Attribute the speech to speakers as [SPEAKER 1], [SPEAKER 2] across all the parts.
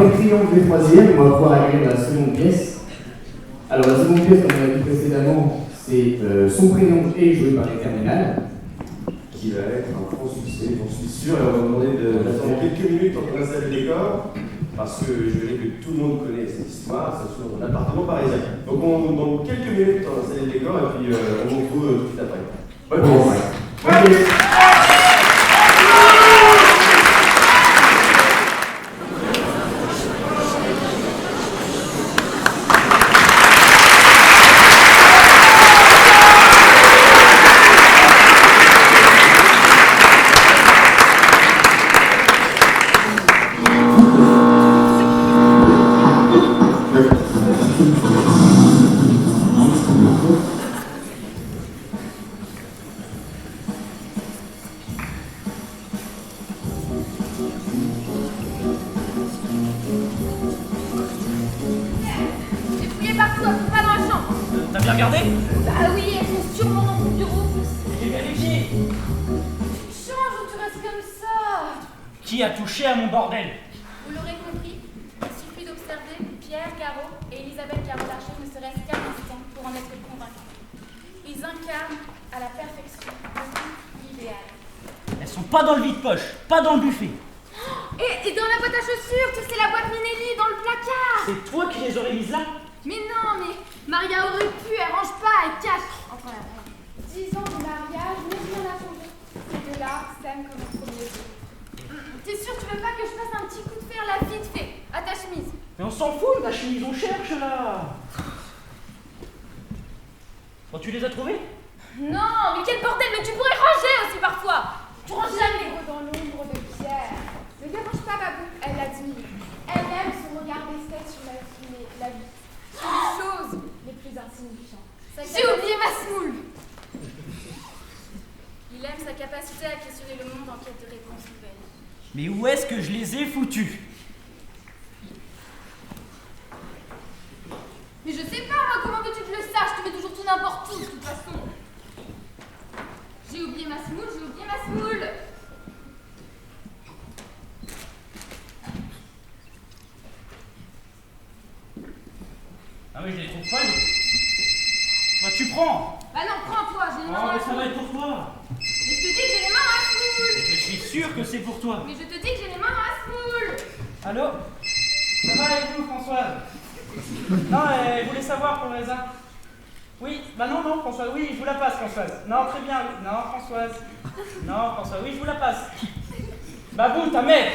[SPEAKER 1] Après le triomphe des troisièmes, on va pouvoir accueillir la seconde pièce. Alors la seconde pièce, comme on l'a dit précédemment, c'est Son prénom est joué par les Terminales, qui va être un franc succès, j'en suis sûr. Et on va vous demander d'attendre quelques minutes pour installer le décor, parce que je verrai que tout le monde connaît cette histoire, ça se trouve dans un appartement parisien. Donc on vous demande quelques minutes pour installer le décor, et puis on vous retrouve tout de suite après. Bonne pièce. Bonne pièce.
[SPEAKER 2] T'as bien regardé?
[SPEAKER 3] Bah oui, elles sont sûrement dans ton bureau.
[SPEAKER 2] J'ai vérifié.
[SPEAKER 3] Tu changes ou tu restes comme ça?
[SPEAKER 2] Qui a touché à mon bordel?
[SPEAKER 3] Vous l'aurez compris, il suffit d'observer Pierre Caro et Elisabeth Caro-Larcher ne serait-ce qu'un instant pour en être convaincus. Ils incarnent à la perfection le couple idéal.
[SPEAKER 2] Elles sont pas dans le vide-poche, pas dans le buffet.
[SPEAKER 3] Et dans la boîte à chaussures, tu sais, la boîte Minelli dans le placard.
[SPEAKER 2] C'est toi qui les aurais mises là?
[SPEAKER 3] Mais non, mais Maria aurait pu, elle range pas, elle cache. Enfin, 10 ans de mariage, mais rien n'a changé. Ces deux-là s'aiment comme au premier jour. T'es sûr, tu veux pas que je fasse un petit coup de fer là, vite fait, à ta chemise?
[SPEAKER 2] Mais on s'en fout, la chemise, on cherche là. Bon, tu les as trouvés?
[SPEAKER 3] Non, mais quel bordel, mais tu pourrais ranger aussi parfois. Tu ranges jamais. Dans l'ombre de Pierre. Ne dérange pas, Babou, elle l'admire. Elle aime son regard d'esthète sur la vie. Sur les choses les plus insignifiantes. J'ai oublié ma semoule. Il aime sa capacité à questionner le monde en quête de réponses nouvelles.
[SPEAKER 2] Mais où est-ce que je les ai foutus?
[SPEAKER 3] Mais je sais pas, moi, comment veux-tu que je le sache? Tu mets toujours tout n'importe où, de toute façon. J'ai oublié ma semoule, j'ai oublié ma semoule.
[SPEAKER 2] Ah oui, je les trouve pas. Bah tu prends.
[SPEAKER 3] Bah non, prends-toi, j'ai les mains
[SPEAKER 2] Oh,
[SPEAKER 3] dans la
[SPEAKER 2] mais ça va
[SPEAKER 3] semoule.
[SPEAKER 2] être pour toi.
[SPEAKER 3] Mais je te dis que j'ai les mains dans la semoule.
[SPEAKER 2] Je suis sûr que c'est pour toi.
[SPEAKER 3] Mais je te dis que j'ai les mains dans la semoule.
[SPEAKER 2] Allô? Ça va avec vous, Françoise? Non, elle voulait savoir pour le raisin. Oui, bah non, Françoise, oui, je vous la passe, Françoise. Non, très bien, oui. Non, Françoise. Non, Françoise, oui, je vous la passe. Babou, ta mère.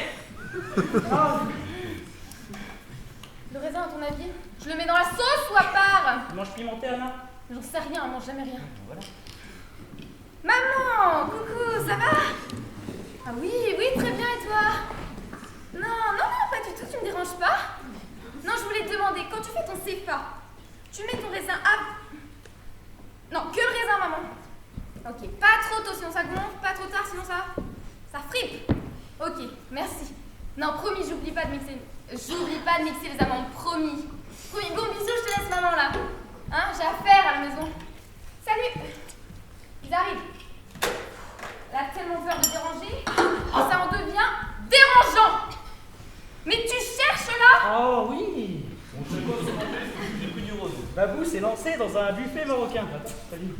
[SPEAKER 2] Non.
[SPEAKER 3] Le raisin, à ton avis, je le mets dans la sauce ou à part?
[SPEAKER 2] Tu manges pimenté, Anna?
[SPEAKER 3] J'en sais rien, elle mange jamais rien.
[SPEAKER 2] Voilà.
[SPEAKER 3] Maman, coucou, ça va? Ah oui, très bien, et toi? Non, pas du tout, tu me déranges pas? Non, je voulais te demander, quand tu fais ton CFA, tu mets ton raisin à... Non, que le raisin, maman. Ok, pas trop tôt, sinon ça gonfle, pas trop tard, sinon ça fripe. Ok, merci. Non, promis, j'oublie pas de mixer les amandes, promis. Promis, bon bisous, je te laisse, maman, là. Hein, j'ai affaire à la maison. Salut. Ils arrivent. Elle a tellement peur de déranger que ça en devient dérangeant. Mais tu cherches là?
[SPEAKER 2] Oh oui.
[SPEAKER 4] J'ai pris du rose.
[SPEAKER 2] Babou s'est lancé dans un buffet marocain. Salut.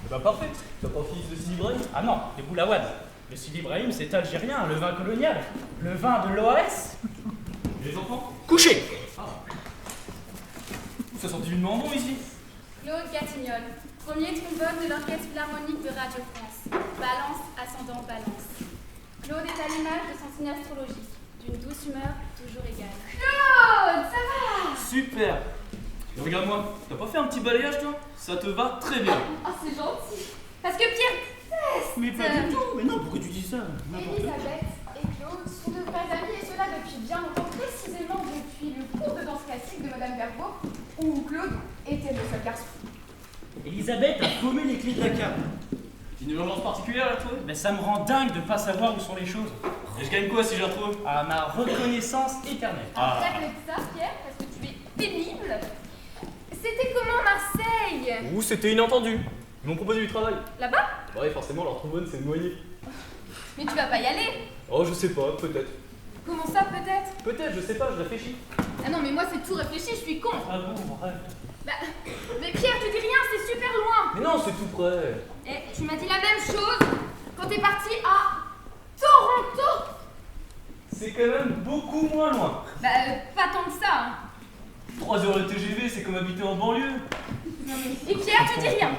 [SPEAKER 4] Bah parfait. T'as pas fini de Sidi Ibrahim?
[SPEAKER 2] Ah non, les boulawad. Le Sidi Ibrahim, c'est algérien, le vin colonial. Le vin de l'OAS.
[SPEAKER 4] Et les enfants?
[SPEAKER 2] Couché.
[SPEAKER 4] Ça sent divinement bon ici.
[SPEAKER 3] Claude Gatignol, premier trombone de l'Orchestre Philharmonique de Radio France. Balance, ascendant, balance. Claude est à l'image de son signe astrologique, d'une douce humeur toujours égale. Claude, ça va?
[SPEAKER 4] Super. Et regarde-moi, t'as pas fait un petit balayage toi? Ça te va très bien.
[SPEAKER 3] Oh, c'est gentil. Parce que Pierre teste.
[SPEAKER 2] Mais pas du tout. Mais non, pourquoi tu dis ça?
[SPEAKER 3] Elisabeth et Claude sont de vrais amis, et cela depuis bien longtemps, précisément depuis le cours de danse classique de Madame Berbeau, où Claude était le seul garçon.
[SPEAKER 2] Elisabeth a paumé les clés de la cave.
[SPEAKER 4] Une urgence particulière là toi?
[SPEAKER 2] Mais ça me rend dingue de pas savoir où sont les choses.
[SPEAKER 4] Et je gagne quoi si j'en retrouve?
[SPEAKER 2] À ma reconnaissance éternelle.
[SPEAKER 3] Arrête ça, Pierre, parce que tu es pénible. C'était comment Marseille?
[SPEAKER 4] Ouh, c'était inattendu. Ils m'ont proposé du travail.
[SPEAKER 3] Là-bas?
[SPEAKER 4] Ouais, forcément, leur trombone c'est noyé.
[SPEAKER 3] Mais tu vas pas y aller.
[SPEAKER 4] Oh, je sais pas, peut-être.
[SPEAKER 3] Comment ça, peut-être?
[SPEAKER 4] Peut-être, je sais pas, je réfléchis.
[SPEAKER 3] Ah non, mais moi, c'est tout réfléchi, je suis con.
[SPEAKER 4] Ah bon, bref.
[SPEAKER 3] Bah, mais Pierre, tu dis rien, c'est super loin.
[SPEAKER 4] Mais non, c'est tout près.
[SPEAKER 3] Et tu m'as dit la même chose quand t'es parti à Toronto.
[SPEAKER 4] C'est quand même beaucoup moins loin.
[SPEAKER 3] Bah, pas tant que ça. Hein.
[SPEAKER 4] 3 heures de TGV, c'est comme habiter en banlieue.
[SPEAKER 3] Non, mais... Et Pierre, tu dis rien.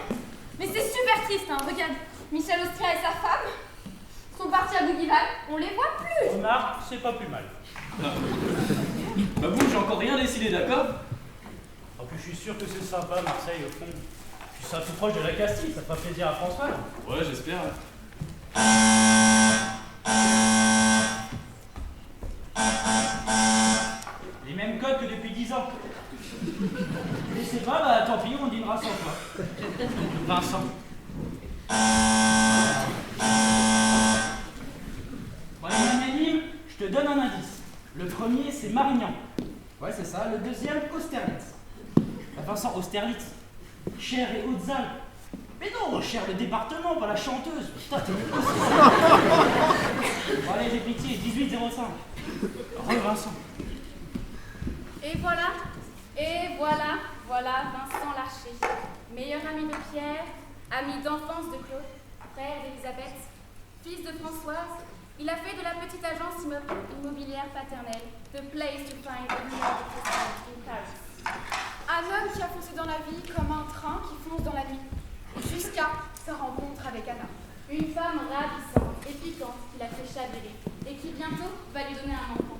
[SPEAKER 3] Mais c'est super triste, hein. Regarde, Michel Austria et sa femme sont partis à Bougival, on les voit plus.
[SPEAKER 2] Remarque, c'est pas plus mal.
[SPEAKER 4] Bah bon, j'ai encore rien décidé, d'accord?
[SPEAKER 2] En plus, je suis sûr que c'est sympa, Marseille, au fond. Puis ça tout proche de la Castille, ça fera plaisir à François.
[SPEAKER 4] Ouais, j'espère.
[SPEAKER 2] Les mêmes codes que depuis 10 ans. Mais c'est pas, bah tant pis, on dînera sans toi. Vincent. Bon, les magnanimes, je te donne un indice. Le premier, c'est Marignan. Ouais, c'est ça. Le deuxième, Austerlitz. Bah, Vincent, Austerlitz. Cher et Haute-Alpes. Mais non, Cher le département, pas la chanteuse. Putain, t'es une gosse. Bon, allez, j'ai pitié, 18,05. Vincent.
[SPEAKER 3] Et voilà, Vincent Larcher, meilleur ami de Pierre, ami d'enfance de Claude, frère d'Elisabeth, fils de Françoise. Il a fait de la petite agence immobilière paternelle The Place to Find a New York in Paris. Un homme qui a foncé dans la vie comme un train qui fonce dans la nuit, jusqu'à sa rencontre avec Anna. Une femme ravissante et piquante qui l'a fait chavirer et qui bientôt va lui donner un enfant.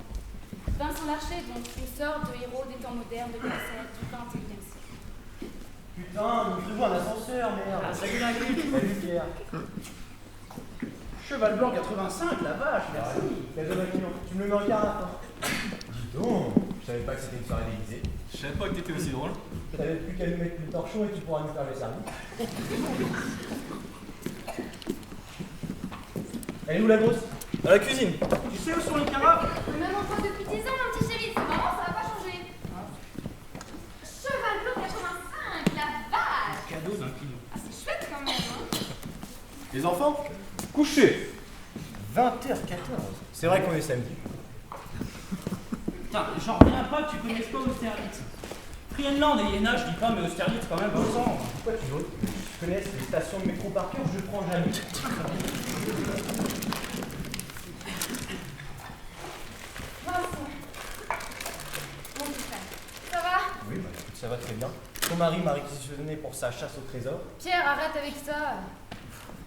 [SPEAKER 3] Vincent Larcher, donc, une sorte de héros des temps modernes de concert du XXIe siècle.
[SPEAKER 5] Putain, montrez-vous un ascenseur, merde.
[SPEAKER 2] Ah, salut l'inclus.
[SPEAKER 5] Salut Pierre.
[SPEAKER 2] Cheval blanc 85, la vache, merci.
[SPEAKER 5] Cadeau Maquillon, tu me le mets en carafe. Hein. Dis donc, je savais pas que c'était une soirée déguisée.
[SPEAKER 4] Je savais pas que t'étais aussi drôle.
[SPEAKER 5] T'avais plus qu'à nous mettre le torchon et tu pourras nous faire le service. Elle est où la grosse?
[SPEAKER 4] À la cuisine.
[SPEAKER 2] Tu sais où sont les carafes?
[SPEAKER 3] Même en train depuis 10 ans, mon petit chéri, c'est marrant, ça va pas changer. Cheval blanc 85, la vache.
[SPEAKER 2] Cadeau d'un kilo.
[SPEAKER 3] Ah, c'est chouette quand même, hein.
[SPEAKER 5] Les enfants? Couché. 20h14. C'est vrai qu'on est samedi.
[SPEAKER 2] Putain, j'en reviens pas que tu connaisses pas Austerlitz. Friedland et Iéna, je dis pas, mais Austerlitz quand même, bon sang.
[SPEAKER 5] Pourquoi tu veux? Je connais les stations de métro par cœur, je prends jamais.
[SPEAKER 3] Vincent. Mon petit frère. Ça va?
[SPEAKER 5] Oui, bah écoute, ça va très bien. Ton mari m'a réquisitionné pour sa chasse au trésor.
[SPEAKER 3] Pierre, arrête avec ça.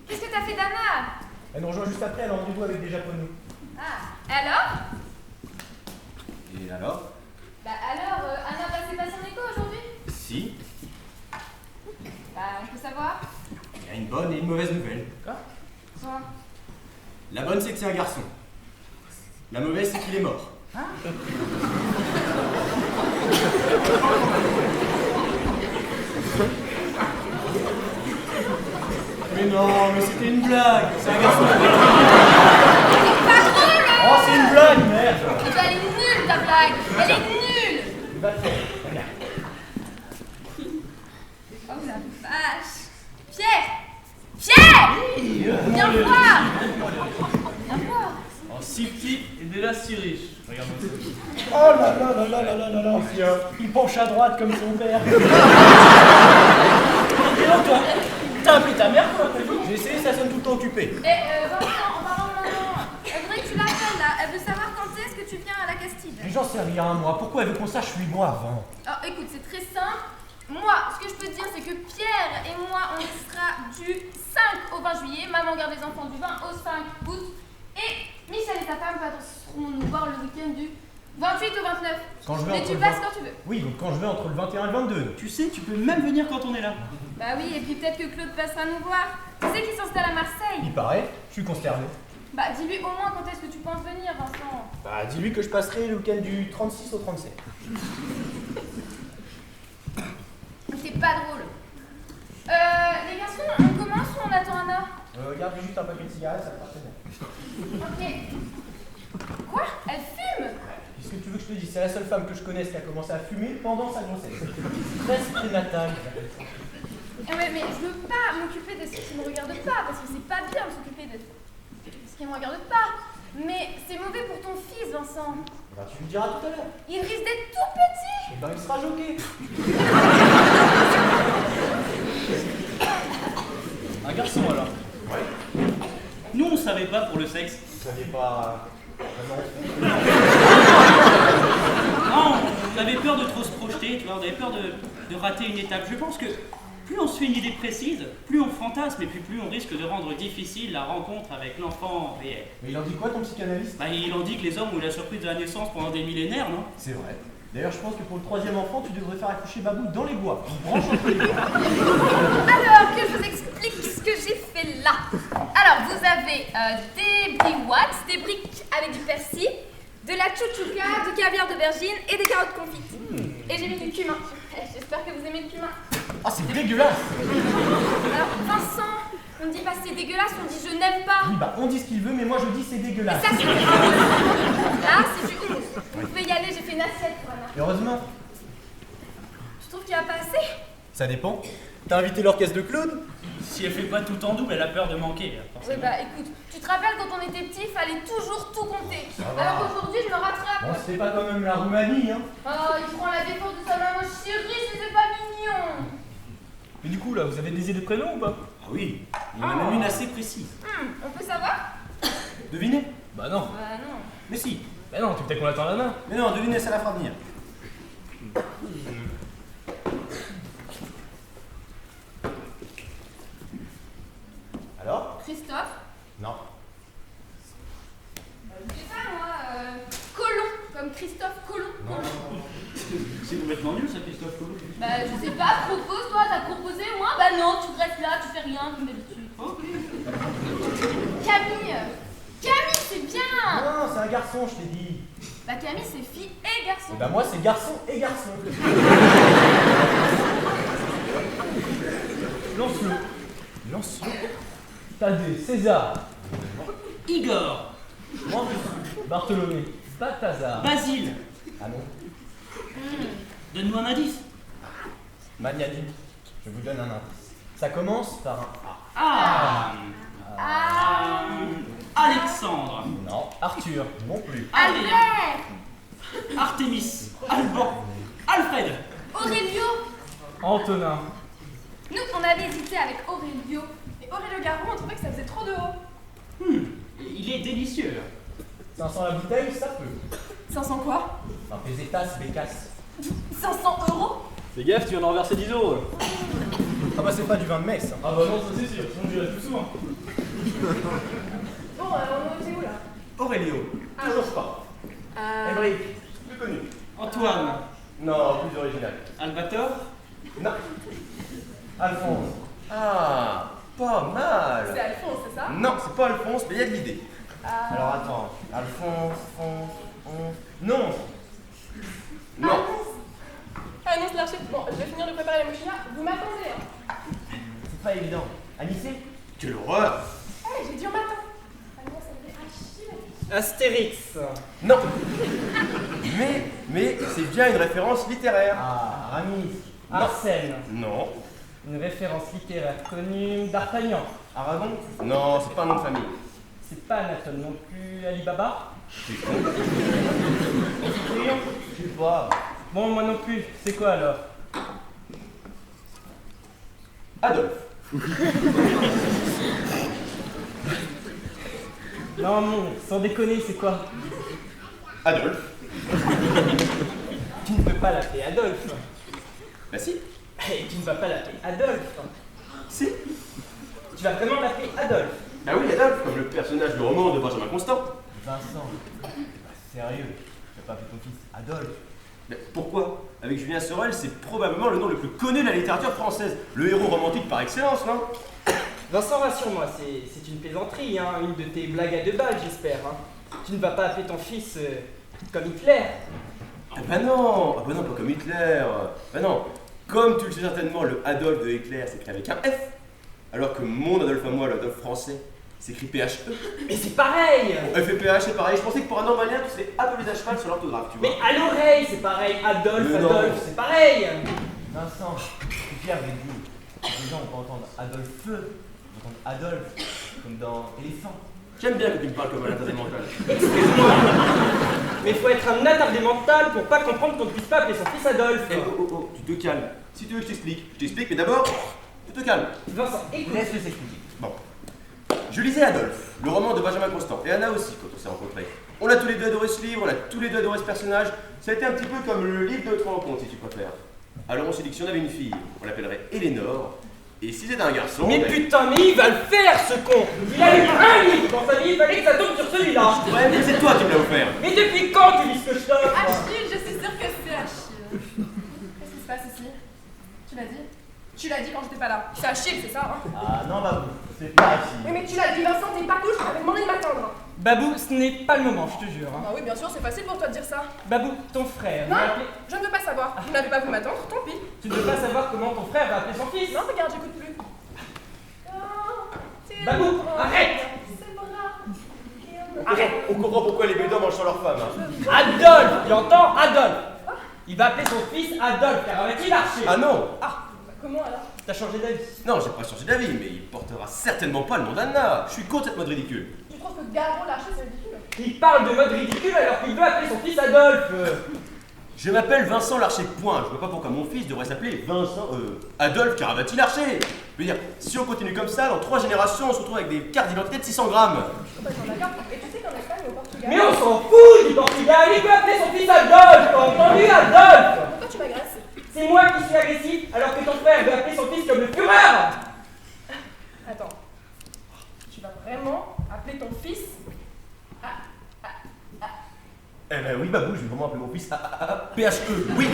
[SPEAKER 3] Qu'est-ce que t'as fait d'Anna?
[SPEAKER 5] Elle nous rejoint juste après, elle a rendez-vous avec des Japonais.
[SPEAKER 3] Ah, et alors?
[SPEAKER 5] Et alors?
[SPEAKER 3] Bah alors, Anna passait pas son écho aujourd'hui?
[SPEAKER 5] Si,
[SPEAKER 3] Bah, on peut savoir.
[SPEAKER 5] il y a une bonne et une mauvaise nouvelle.
[SPEAKER 3] Quoi?
[SPEAKER 5] La bonne, c'est que c'est un garçon. La mauvaise, c'est qu'il est mort. Mais non, mais c'était une blague. C'est un garçon.
[SPEAKER 3] C'est pas drôle!
[SPEAKER 5] Oh, c'est une blague, merde.
[SPEAKER 3] Eh ben, elle est nulle ta blague! Elle est nulle!
[SPEAKER 5] Va te faire. Regarde.
[SPEAKER 3] Oh la vache! Pierre! Pierre! Viens voir! Viens voir!
[SPEAKER 4] Oh, si petit et déjà si riche. Regarde-moi ça.
[SPEAKER 5] Oh là là là là là là là là. Tiens, il penche à droite comme son père.
[SPEAKER 2] Et donc, toi, t'as appelé ta mère, quoi, t'as dit?
[SPEAKER 5] J'ai essayé, ça sonne tout le temps occupé.
[SPEAKER 3] Vincent, en parlant de maman, elle voudrait que tu l'appelles là. Elle veut savoir quand est-ce que tu viens à la Castille.
[SPEAKER 5] Mais j'en sais rien, moi. Pourquoi elle veut qu'on sache 8 mois avant?
[SPEAKER 3] Alors écoute, c'est très simple. Moi, ce que je peux te dire, c'est que Pierre et moi, on y sera du 5 au 20 juillet. Maman garde les enfants du 20 au 5 août. Et Michel et sa femme passeront nous voir le week-end du 28 au 29.
[SPEAKER 5] Quand je veux
[SPEAKER 3] Mais
[SPEAKER 5] entre
[SPEAKER 3] tu
[SPEAKER 5] le
[SPEAKER 3] passes
[SPEAKER 5] 20
[SPEAKER 3] quand tu veux.
[SPEAKER 5] Oui, donc quand je veux entre le 21 et le 22.
[SPEAKER 2] Tu sais, tu peux même venir quand on est là.
[SPEAKER 3] Bah oui, et puis peut-être que Claude passera nous voir. Tu sais qu'il s'installe à Marseille.
[SPEAKER 5] Il paraît, je suis consterné.
[SPEAKER 3] Bah dis-lui au moins quand est-ce que tu penses venir, Vincent.
[SPEAKER 5] Bah, dis-lui que je passerai le week-end du 36 au 37.
[SPEAKER 3] C'est pas drôle. Les garçons, on commence ou on attend Anna?
[SPEAKER 5] Garde juste un paquet de cigarettes, ça me paraît très bien.
[SPEAKER 3] Ok. Quoi? Elle fume?
[SPEAKER 5] Qu'est-ce que tu veux que je te dise? C'est la seule femme que je connaisse qui a commencé à fumer pendant sa grossesse. Stress prénatal.
[SPEAKER 3] Ah ouais, mais je veux pas m'occuper de ce qui me regarde pas, parce que c'est pas bien de s'occuper de ce qui me regarde pas. Mais c'est mauvais pour ton fils, Vincent.
[SPEAKER 5] Bah, tu lui diras tout à l'heure.
[SPEAKER 3] Il risque d'être tout petit.
[SPEAKER 5] Et ben, il sera choqué.
[SPEAKER 4] Un garçon alors.
[SPEAKER 5] Ouais.
[SPEAKER 4] Nous on savait pas pour le sexe.
[SPEAKER 5] Vous saviez pas. Non.
[SPEAKER 4] Non, on avait peur de trop se projeter, tu vois, on avait peur de rater une étape. Je pense que plus on se fait une idée précise, plus on fantasme et puis plus on risque de rendre difficile la rencontre avec l'enfant réel.
[SPEAKER 5] Mais il en dit quoi ton psychanalyste?
[SPEAKER 4] Bah, il en dit que les hommes ont eu la surprise de la naissance pendant des millénaires, non?
[SPEAKER 5] C'est vrai. D'ailleurs, je pense que pour le 3e enfant, tu devrais faire accoucher Babou dans les bois. Une branche entre les bois.
[SPEAKER 3] Alors que je vous explique ce que j'ai fait là. Alors, vous avez des briques, des briques avec du persil, de la chouchouka, du caviar d'aubergine et des carottes confites. Et j'ai mis du cumin. J'espère que vous aimez le cumin.
[SPEAKER 5] Ah, c'est dégueulasse!
[SPEAKER 3] Alors, Vincent, on ne dit pas c'est dégueulasse, on dit je n'aime pas.
[SPEAKER 5] Oui, bah, on dit ce qu'il veut, mais moi je dis c'est
[SPEAKER 3] Et
[SPEAKER 5] dégueulasse.
[SPEAKER 3] ça, c'est du houmous. Là, c'est du houmous. Vous pouvez y aller, j'ai fait une assiette, voilà.
[SPEAKER 5] Heureusement.
[SPEAKER 3] Je trouve qu'il n'y a pas assez.
[SPEAKER 5] Ça dépend. T'as invité l'orchestre de Claude?
[SPEAKER 4] Si elle fait pas tout en double, elle a peur de manquer,
[SPEAKER 3] Oui,
[SPEAKER 4] forcément.
[SPEAKER 3] bah écoute, tu te rappelles quand on était petit, il fallait toujours tout compter.
[SPEAKER 5] va.
[SPEAKER 3] Alors qu'aujourd'hui, je me rattrape.
[SPEAKER 5] Bon, c'était pas quand même la Roumanie, hein.
[SPEAKER 3] Oh, il prend la défense de sa maman chérie, c'est pas mignon.
[SPEAKER 5] Mais du coup, là, vous avez des idées de prénom ou pas?
[SPEAKER 4] Ah oui, il en a même une assez précise.
[SPEAKER 3] On peut savoir?
[SPEAKER 5] Devinez?
[SPEAKER 6] Bah non.
[SPEAKER 3] Bah non.
[SPEAKER 5] Mais si.
[SPEAKER 6] Bah non, tu peut-être qu'on l'attend la main.
[SPEAKER 5] Mais non, devinez, ça la fera venir. Alors?
[SPEAKER 3] Christophe?
[SPEAKER 5] Non.
[SPEAKER 3] Je sais pas moi, Colomb, comme Christophe Colomb.
[SPEAKER 4] C'est complètement nul ça, Christophe Colomb.
[SPEAKER 3] Bah je sais pas, propose toi, t'as proposé au moins? Bah non, tu restes là, tu fais rien comme d'habitude.
[SPEAKER 4] Ok.
[SPEAKER 3] Camille! Camille, c'est bien!
[SPEAKER 5] Non, c'est un garçon, je t'ai dit.
[SPEAKER 3] Bah Camille, c'est fille et garçon.
[SPEAKER 5] Et bah, moi, c'est garçon et garçon.
[SPEAKER 6] Lancelot. Lancelot. Thaddée. César.
[SPEAKER 4] Igor,
[SPEAKER 6] Moi, Bartholomé. Balthazar.
[SPEAKER 4] Basile,
[SPEAKER 5] Ah non.
[SPEAKER 4] donne-moi un indice.
[SPEAKER 5] Magnani. Je vous donne un indice. Ça commence par un A.
[SPEAKER 4] Ah,
[SPEAKER 3] Ah!
[SPEAKER 4] Alexandre,
[SPEAKER 5] Non. Arthur. Non plus.
[SPEAKER 4] Adrien,
[SPEAKER 3] Albert!
[SPEAKER 4] Artémis, Alban, Alfred.
[SPEAKER 3] Aurélio!
[SPEAKER 6] Antonin.
[SPEAKER 3] Nous, on avait hésité avec Aurélio. Et Aurélio Garou, on trouvait que ça faisait trop de haut.
[SPEAKER 4] Il est délicieux.
[SPEAKER 5] 500 la bouteille, ça peut.
[SPEAKER 3] 500 quoi?
[SPEAKER 5] Enfin, tes étasses, bécasses.
[SPEAKER 3] 500 euros?
[SPEAKER 6] Fais gaffe, tu viens d'en verser 10 €.
[SPEAKER 5] Ah bah, c'est pas du vin de messe. Hein.
[SPEAKER 6] Ah bah non, ça c'est sûr, sinon je plus souvent.
[SPEAKER 3] Bon, on était où là?
[SPEAKER 5] Aurélio. Toujours pas. Émeric. Plus connu.
[SPEAKER 4] Antoine,
[SPEAKER 5] Non, plus original.
[SPEAKER 4] Albator,
[SPEAKER 5] Non. Alphonse. Ah, pas mal.
[SPEAKER 3] C'est Alphonse, c'est ça?
[SPEAKER 5] Non, c'est pas Alphonse, mais il y a de l'idée. Alors attends. Alphonse, Non. Non.
[SPEAKER 3] Ah non, c'est l'architecte. Bon, je vais finir de préparer la mochila. Vous m'attendez, hein?
[SPEAKER 5] C'est pas évident. Anissé? Quelle horreur.
[SPEAKER 3] Eh, j'ai dit on m'attend. Ah non, ça devait archi.
[SPEAKER 2] Astérix.
[SPEAKER 5] Non. Mais c'est bien une référence littéraire.
[SPEAKER 6] Ah, Aramis.
[SPEAKER 5] Non.
[SPEAKER 6] Arsène.
[SPEAKER 5] Non.
[SPEAKER 6] Une référence littéraire connue. D'Artagnan.
[SPEAKER 5] Aragon? Non, c'est pas un nom de famille.
[SPEAKER 6] C'est pas Nathan non plus. Alibaba.
[SPEAKER 5] C'est con.
[SPEAKER 6] Crayon.
[SPEAKER 5] Je sais pas.
[SPEAKER 6] Bon, moi non plus. C'est quoi alors?
[SPEAKER 5] Adolphe.
[SPEAKER 6] Non, non, sans déconner, c'est quoi?
[SPEAKER 5] Adolphe.
[SPEAKER 6] Tu ne peux pas l'appeler Adolphe.
[SPEAKER 5] Bah si.
[SPEAKER 6] Et tu ne vas pas l'appeler Adolphe.
[SPEAKER 5] Si.
[SPEAKER 6] Tu vas vraiment l'appeler Adolphe.
[SPEAKER 5] Bah oui, Adolphe, comme le personnage du roman de Benjamin Constant.
[SPEAKER 6] Vincent.
[SPEAKER 5] Sérieux, tu vas pas appeler ton fils Adolphe? Mais pourquoi? Avec Julien Sorel, c'est probablement le nom le plus connu de la littérature française. Le héros romantique par excellence, non?
[SPEAKER 2] Vincent, rassure-moi, c'est une plaisanterie, hein, une de tes blagues à 2 balles, j'espère. Hein. Tu ne vas pas appeler ton fils comme Hitler.
[SPEAKER 5] Ah bah non, pas comme Hitler. Bah non, comme tu le sais certainement, le Adolphe de Hitler s'écrit avec un F, alors que mon Adolphe à moi, l'Adolphe français, s'écrit PHE.
[SPEAKER 2] Mais c'est pareil.
[SPEAKER 5] Bon, F et PH c'est pareil, je pensais que pour un normalien, tu serais appeler à cheval sur l'orthographe, tu vois.
[SPEAKER 2] Mais à l'oreille, c'est pareil. Adolphe,
[SPEAKER 5] Mais non.
[SPEAKER 2] Adolphe, c'est pareil.
[SPEAKER 5] Vincent, je viens avec vous. Les gens vont pas entendre Adolphe, ils vont entendre Adolphe, comme dans Éléphant. J'aime bien que tu me parles comme un attardé mental.
[SPEAKER 6] Excuse-moi, mais il faut être un attardé mental pour pas comprendre qu'on ne puisse pas appeler son fils Adolphe.
[SPEAKER 5] Eh, oh, tu te calmes. Si tu veux que je t'explique, mais d'abord, tu te calmes.
[SPEAKER 6] Vincent, écoute. Laisse-le s'expliquer.
[SPEAKER 5] Bon. Je lisais Adolphe, le roman de Benjamin Constant, et Anna aussi, quand on s'est rencontrés. On a tous les deux adoré ce livre, on a tous les deux adoré ce personnage. Ça a été un petit peu comme le livre de notre rencontre, si tu préfères. Alors on s'est dit que si on avait une fille, on l'appellerait Éléonore, et si c'était un garçon...
[SPEAKER 6] Mais putain, mais il va le faire, ce con! Il a lu un livre dans sa vie, il fallait que ça tombe sur celui-là!
[SPEAKER 5] Ouais, mais c'est toi qui me l'as offert.
[SPEAKER 6] Mais depuis quand tu lis ce que je t'offre?
[SPEAKER 3] Achille, je suis sûre que c'est Achille. Qu'est-ce qui se passe ici? Tu l'as dit? Tu l'as dit quand j'étais pas là. C'est Achille, c'est ça, hein?
[SPEAKER 7] Ah non, bah, c'est pas Achille.
[SPEAKER 3] Oui, mais tu l'as dit, Vincent, t'es pas couche, tu m'avais demandé de m'attendre.
[SPEAKER 6] Babou, ce n'est pas le moment, je te jure. Hein.
[SPEAKER 3] Bah oui, bien sûr, c'est facile pour toi de dire ça.
[SPEAKER 6] Babou, ton frère
[SPEAKER 3] Non,
[SPEAKER 6] va appeler...
[SPEAKER 3] je ne veux pas savoir. Vous n'avez pas voulu m'attendre, tant pis.
[SPEAKER 6] Tu ne veux pas savoir comment ton frère va appeler son fils?
[SPEAKER 3] Non, regarde, j'écoute plus.
[SPEAKER 6] Babou, arrête!
[SPEAKER 5] Arrête. On comprend pourquoi les bédons mangent sur leur femme. Hein.
[SPEAKER 6] Adolphe! Tu entends? Adolphe! Il va appeler son fils Adolphe, car avec-il archer!
[SPEAKER 5] Ah non.
[SPEAKER 3] Comment alors?
[SPEAKER 6] T'as changé d'avis?
[SPEAKER 5] Non, j'ai pas changé d'avis, mais il portera certainement pas le nom d'Anna. Je suis contre cette mode ridicule.
[SPEAKER 3] Tu trouves que Garo l'archer c'est ridicule?
[SPEAKER 6] Il parle de mode ridicule alors qu'il veut appeler son fils Adolphe!
[SPEAKER 5] Je m'appelle Vincent Larcher, point. Je vois pas pourquoi mon fils devrait s'appeler Adolphe Caravati Larcher. Je veux dire, si on continue comme ça, dans 3 générations, on se retrouve avec des cartes d'identité de 600 grammes.
[SPEAKER 3] Complètement d'accord. Et tu sais qu'en Espagne ou au Portugal.
[SPEAKER 6] Mais on s'en fout du Portugal! Il veut appeler son fils Adolphe! T'as entendu, Adolphe?
[SPEAKER 3] Pourquoi tu m'agresses?
[SPEAKER 6] C'est moi qui suis agressif alors que ton frère veut appeler son fils comme le Führer!
[SPEAKER 3] Attends. Tu vas vraiment appeler ton fils?
[SPEAKER 5] Eh ben oui, Babou, je vais vraiment appeler mon fils PHE. Oui.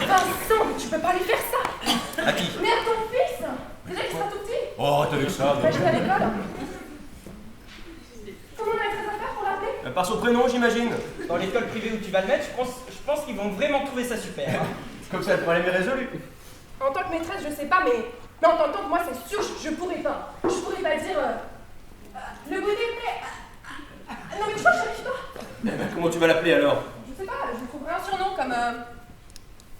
[SPEAKER 3] Vincent, mais tu peux pas lui faire ça!
[SPEAKER 5] À qui?
[SPEAKER 3] Mais à ton fils! Déjà qu'il sera tout petit!
[SPEAKER 5] Oh, t'as vu ça?
[SPEAKER 3] Imagine à l'école! Tout le monde avait très à faire pour l'appeler?
[SPEAKER 5] Par son prénom, j'imagine.
[SPEAKER 6] Dans l'école privée où tu vas le mettre, je pense qu'ils vont vraiment trouver ça super. Hein.
[SPEAKER 5] Comme ça, le problème est résolu.
[SPEAKER 3] En tant que maîtresse, je sais pas, mais en tant que moi, c'est sûr, je pourrais pas. Je pourrais pas dire. Le goûter est prêt. Non, mais je crois que j'arrive pas.
[SPEAKER 5] Eh ben, comment tu vas l'appeler alors?
[SPEAKER 3] Je sais pas, je trouverai un surnom comme.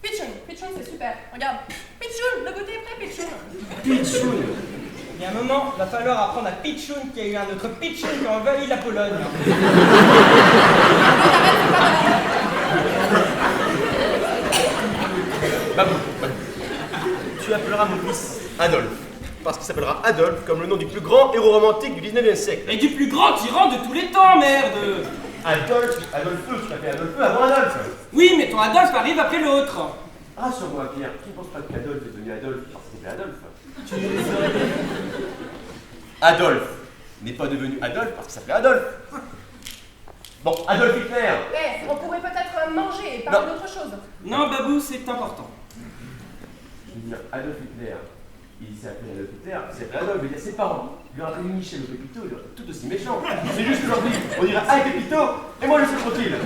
[SPEAKER 3] Pichoun. Pichoun, c'est super. Regarde. Pichoun, le goûter est prêt, Pichoun.
[SPEAKER 5] Pichoun.
[SPEAKER 6] Il y a un moment, va falloir apprendre à Pichoun qu'il y a eu un autre Pichoun quand on envahit la Pologne.
[SPEAKER 5] Babou, tu appelleras mon fils Adolphe. Parce qu'il s'appellera Adolphe comme le nom du plus grand héros romantique du 19e siècle.
[SPEAKER 4] Et du plus grand tyran de tous les temps, merde!
[SPEAKER 5] Adolphe, tu t'appelles Adolphe avant Adolphe.
[SPEAKER 4] Oui, mais ton Adolphe arrive après l'autre.
[SPEAKER 5] Rassure-moi, Pierre, tu ne penses pas qu'Adolphe est devenu Adolphe parce qu'il s'appelait Adolphe? Adolphe n'est pas devenu Adolphe parce qu'il s'appelait Adolphe. Bon, Adolf Hitler.
[SPEAKER 3] Eh, on pourrait peut-être manger et parler d'autre chose.
[SPEAKER 4] Non, Babou, c'est important.
[SPEAKER 5] Je veux dire, Adolf Hitler, il s'est appelé Adolf Hitler, il s'appelait Adolphe, je veux dire, ses parents. Il lui a appelé Michel ou Pépito, il est tout aussi méchant. C'est juste qu'aujourd'hui, on dirait Ah, Pépito, et moi je suis tranquille.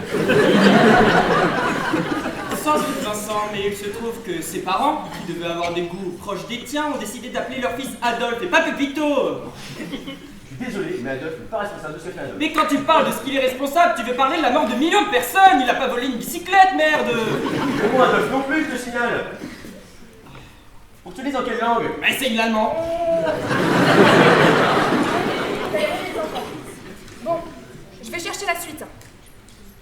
[SPEAKER 4] Sans doute, Vincent, mais il se trouve que ses parents, qui devaient avoir des goûts proches des tiens, ont décidé d'appeler leur fils Adolphe et pas Pépito.
[SPEAKER 5] Je suis désolé, mais Adolphe n'est pas responsable de ce que fait Adolphe.
[SPEAKER 4] Mais quand tu parles de ce qu'il est responsable, tu veux parler de la mort de millions de personnes. Il a pas volé une bicyclette, merde.
[SPEAKER 5] Et moi, Adolphe non plus, je te signale. Faut que tu lises en quelle langue?
[SPEAKER 4] Essaye l'allemand.
[SPEAKER 3] Bon, je vais chercher la suite.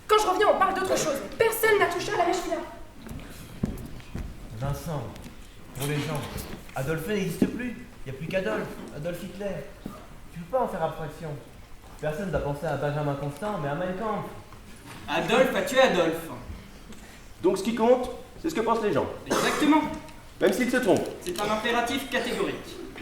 [SPEAKER 3] Quand je reviens, on parle d'autre chose. Personne n'a touché à la mèche là.
[SPEAKER 7] Vincent, pour les gens, Adolphe n'existe plus. Il n'y a plus qu'Adolphe, Adolf Hitler. Tu peux pas en faire abstraction. Personne n'a pensé à Benjamin Constant, mais à Mein Kampf.
[SPEAKER 4] Adolphe a tué Adolphe.
[SPEAKER 5] Donc ce qui compte, c'est ce que pensent les gens.
[SPEAKER 4] Exactement.
[SPEAKER 5] Même s'ils se trompent.
[SPEAKER 4] C'est un impératif catégorique.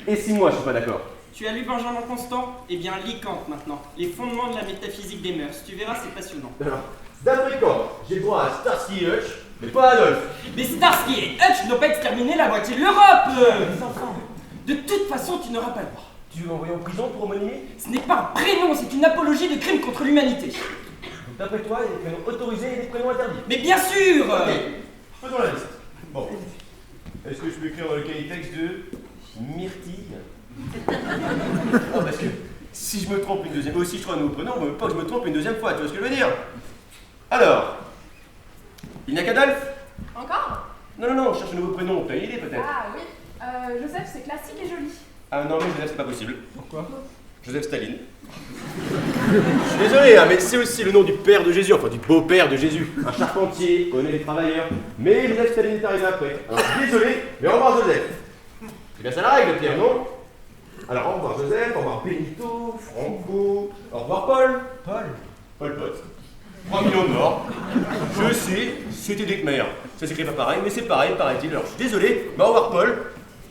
[SPEAKER 5] Et si moi je suis pas d'accord?
[SPEAKER 4] Tu as lu Benjamin Constant? Eh bien, lis Kant maintenant. Les fondements de la métaphysique des mœurs. Tu verras, c'est passionnant.
[SPEAKER 5] Alors, d'après Kant, j'ai le droit à Starsky et Hutch, mais pas à Adolphe.
[SPEAKER 4] Mais Starsky et Hutch n'ont pas exterminé la moitié de l'Europe.
[SPEAKER 7] Les enfants,
[SPEAKER 4] De toute façon, tu n'auras pas le droit.
[SPEAKER 5] Tu veux m'envoyer en prison pour homonymie?
[SPEAKER 4] Ce n'est pas un prénom, c'est une apologie de crime contre l'humanité.
[SPEAKER 5] Donc d'après toi, il y a des prénoms autorisés et des prénoms interdits.
[SPEAKER 4] Mais bien sûr.
[SPEAKER 5] Ok, faisons la liste. Bon. Est-ce que je peux écrire dans le cahier texte de Myrtille? Non, parce que si je me trompe une deuxième fois, aussi je trouve un nouveau prénom, on veut pas que je me trompe une deuxième fois, tu vois ce que je veux dire? Alors, il n'y a qu'Adolphe?
[SPEAKER 3] Encore?
[SPEAKER 5] Non, on cherche un nouveau prénom, t'as une idée peut-être?
[SPEAKER 3] Ah oui. Joseph, c'est classique et joli.
[SPEAKER 5] Ah non, mais Joseph, c'est pas possible.
[SPEAKER 7] pourquoi?
[SPEAKER 5] Joseph Staline. Je suis désolé, hein, mais c'est aussi le nom du père de Jésus, enfin du beau-père de Jésus. Un charpentier, connaît les travailleurs. Mais Joseph Staline est arrivé après. Alors je suis désolé, mais au revoir Joseph. C'est bien ça la règle, Pierre, non? Alors au revoir Joseph, au revoir Benito, Franco, au revoir Paul. Paul Pot. 3 millions de morts. Je sais, c'était des Khmers. Ça s'écrit pas pareil, mais c'est pareil, paraît-il. Alors je suis désolé, mais au revoir Paul.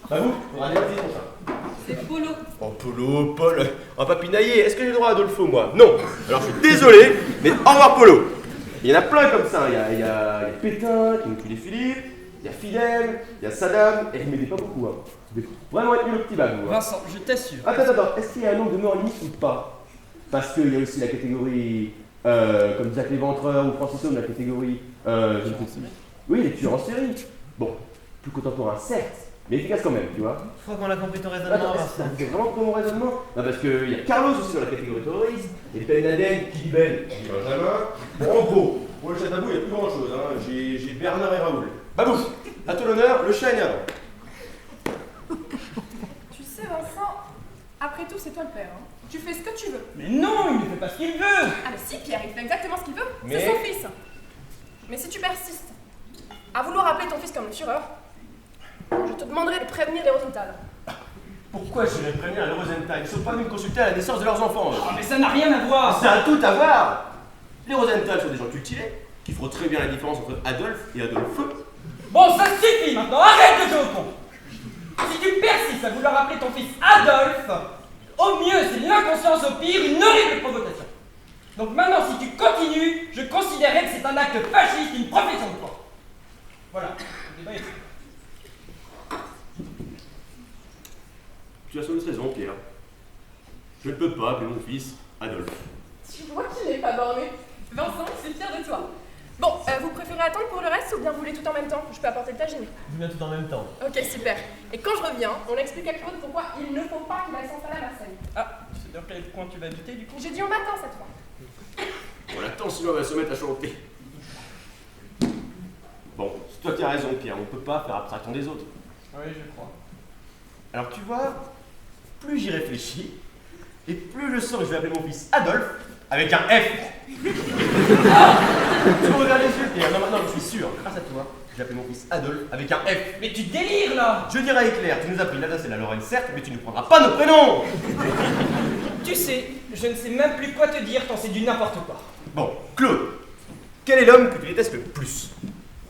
[SPEAKER 5] Bah vous, on va aller pour ça.
[SPEAKER 8] C'est Polo.
[SPEAKER 5] Oh Polo, Paul, on va pas pinailler. Est-ce que j'ai le droit à Adolfo, moi? Non. Alors je suis désolé, mais au revoir Polo. Il y en a plein comme ça. Il y a Pétain qui nous tue les Philippe, il y a Fidel, il y a Saddam, et vous m'aidez pas beaucoup. Hein. Vous devez vraiment être nul au petit bague, vous. Hein.
[SPEAKER 4] Vincent, je t'assure.
[SPEAKER 5] Attends, est-ce qu'il y a un nombre de morts limites ou pas? Parce qu'il y a aussi la catégorie, comme Jacques Léventreur ou Francis Homme, la catégorie, oui, les tueurs en série. Bon, plus contemporain, certes, mais efficace quand même, tu vois.
[SPEAKER 7] Je crois qu'on a compris ton raisonnement,
[SPEAKER 5] Attends,
[SPEAKER 7] Vincent.
[SPEAKER 5] c'est vraiment compris mon raisonnement? Non, parce qu'il y a Carlos aussi dans la catégorie terroriste, et Ben Laden, qui dit Ben, qui dit Benjamin. Bon, en gros, pour le chat tabou, il n'y a plus grand chose, hein. J'ai Bernard et Raoul. Babou, à tout l'honneur, le chat est avant.
[SPEAKER 8] Tu sais, Vincent, après tout, c'est toi le père. Hein. Tu fais ce que tu veux.
[SPEAKER 2] Mais non, il ne fait pas ce qu'il veut.
[SPEAKER 8] Ah, mais si, Pierre, il fait exactement ce qu'il veut.
[SPEAKER 5] Mais-
[SPEAKER 8] C'est son fils. Mais si tu persistes à vouloir appeler ton fils comme le Führer, je te demanderai de prévenir les Rosenthal.
[SPEAKER 5] Pourquoi je vais prévenir les Rosenthal? Ils ne sont pas venus me consulter à la naissance de leurs enfants.
[SPEAKER 2] Ah, mais ça n'a rien à voir.
[SPEAKER 5] Ça a tout à voir. Les Rosenthal sont des gens cultivés, qui feront très bien la différence entre Adolphe et Adolphe.
[SPEAKER 2] Bon, ça suffit maintenant, arrête de jouer au con. Si tu persistes à vouloir appeler ton fils Adolphe, au mieux c'est de l'inconscience, au pire une horrible provocation. Donc maintenant, si tu continues, je considérerais que c'est un acte fasciste, une profession de foi. Voilà, le débat est fait.
[SPEAKER 5] Tu as sans doute raison, Pierre. Je ne peux pas appeler mon fils Adolphe.
[SPEAKER 8] Tu vois qu'il n'est pas borné. Vincent, c'est fier de toi. Bon, vous préférez attendre pour le reste ou bien vous voulez tout en même temps? Je peux apporter le tagine.
[SPEAKER 7] Je viens tout en même temps.
[SPEAKER 8] Ok, super. Et quand je reviens, on explique à Claude pourquoi il ne faut pas qu'il aille s'installer à Marseille.
[SPEAKER 2] Ah, tu sais dans quel coin tu vas habiter du coup?
[SPEAKER 8] J'ai dit au matin cette fois.
[SPEAKER 5] On attend sinon on va se mettre à chanter. Bon, c'est toi qui as raison, Pierre. On ne peut pas faire abstraction des autres.
[SPEAKER 2] Oui, je crois.
[SPEAKER 5] Alors tu vois, plus j'y réfléchis, et plus je sens que je vais appeler mon fils Adolphe avec un F. Tu me regardes les yeux, Pierre. Non, maintenant je suis sûr. Grâce à toi, je vais appeler mon fils Adolphe avec un F.
[SPEAKER 2] Mais tu délires là.
[SPEAKER 5] Je dirais à Hitler, tu nous as pris l'Alsace et la Lorraine, certes, mais tu ne prendras pas nos prénoms.
[SPEAKER 2] Tu sais, je ne sais même plus quoi te dire tant c'est du n'importe quoi.
[SPEAKER 5] Bon, Claude, quel est l'homme que tu détestes le plus?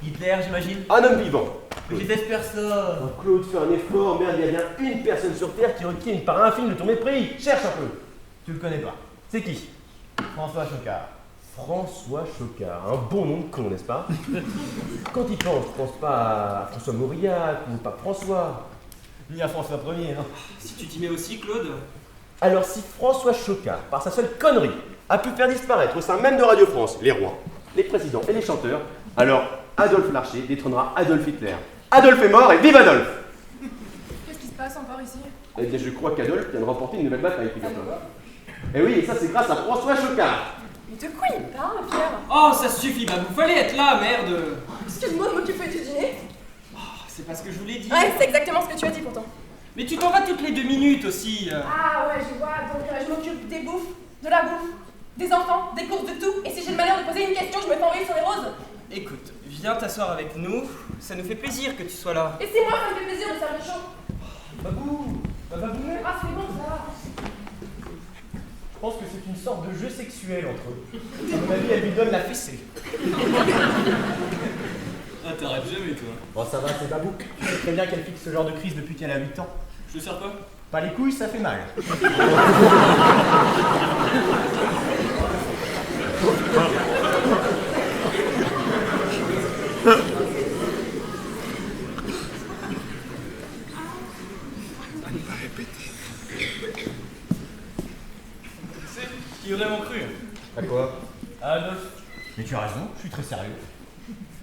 [SPEAKER 7] Hitler, j'imagine.
[SPEAKER 5] Un homme vivant.
[SPEAKER 7] Mais je déteste personne.
[SPEAKER 5] Oh, Claude, fais un effort, merde, il y a bien une personne sur Terre qui requiert une part infime de ton mépris. Cherche un peu.
[SPEAKER 7] Tu le connais pas.
[SPEAKER 5] C'est qui?
[SPEAKER 7] François Chocard.
[SPEAKER 5] François Chocard, un bon nom de con, n'est-ce pas? Quand il pense, je pense pas à François Mauriac ou Pape François.
[SPEAKER 7] Ni à François Ier, hein.
[SPEAKER 4] Si tu t'y mets aussi, Claude.
[SPEAKER 5] Alors si François Chocard, par sa seule connerie, a pu faire disparaître au sein même de Radio France les rois, les présidents et les chanteurs, alors Adolphe Larcher détrônera Adolf Hitler. Adolphe est mort et vive Adolphe!
[SPEAKER 8] Qu'est-ce qui se passe encore ici?
[SPEAKER 5] Eh bien je crois qu'Adolphe vient de remporter une nouvelle bataille, figure-toi. Et oui, et ça c'est grâce à François Chocard.
[SPEAKER 8] Mais de quoi il parle, Pierre?
[SPEAKER 4] Oh, ça suffit, Babou, fallait être là, merde.
[SPEAKER 8] Excuse-moi de m'occuper du dîner.
[SPEAKER 4] C'est pas ce que je voulais dire.
[SPEAKER 8] Ouais, c'est exactement ce que tu as dit pourtant.
[SPEAKER 4] Mais tu t'en vas toutes les 2 minutes aussi.
[SPEAKER 8] Ah ouais, je vois, donc je m'occupe des bouffes, de la bouffe, des enfants, des courses, de tout. Et si j'ai le malheur de poser une question, je me fais envoyer sur les roses.
[SPEAKER 2] Écoute, viens t'asseoir avec nous, ça nous fait plaisir que tu sois là.
[SPEAKER 8] Et c'est moi, ça me fait plaisir de faire le show.
[SPEAKER 2] Babou, Babou.
[SPEAKER 8] Ah, c'est bon, ça va.
[SPEAKER 7] Je pense que c'est une sorte de jeu sexuel entre eux. À mon avis, elle lui donne la fessée.
[SPEAKER 4] Ah, t'arrêtes jamais, toi.
[SPEAKER 7] Bon, ça va, c'est Babou. Tu sais très bien qu'elle fixe ce genre de crise depuis qu'elle a 8 ans.
[SPEAKER 4] Je te sers quoi?
[SPEAKER 7] Pas les couilles, ça fait mal.
[SPEAKER 2] Qui aurait vraiment cru?
[SPEAKER 7] À quoi?
[SPEAKER 2] Adolphe,
[SPEAKER 7] Mais tu as raison, je suis très sérieux.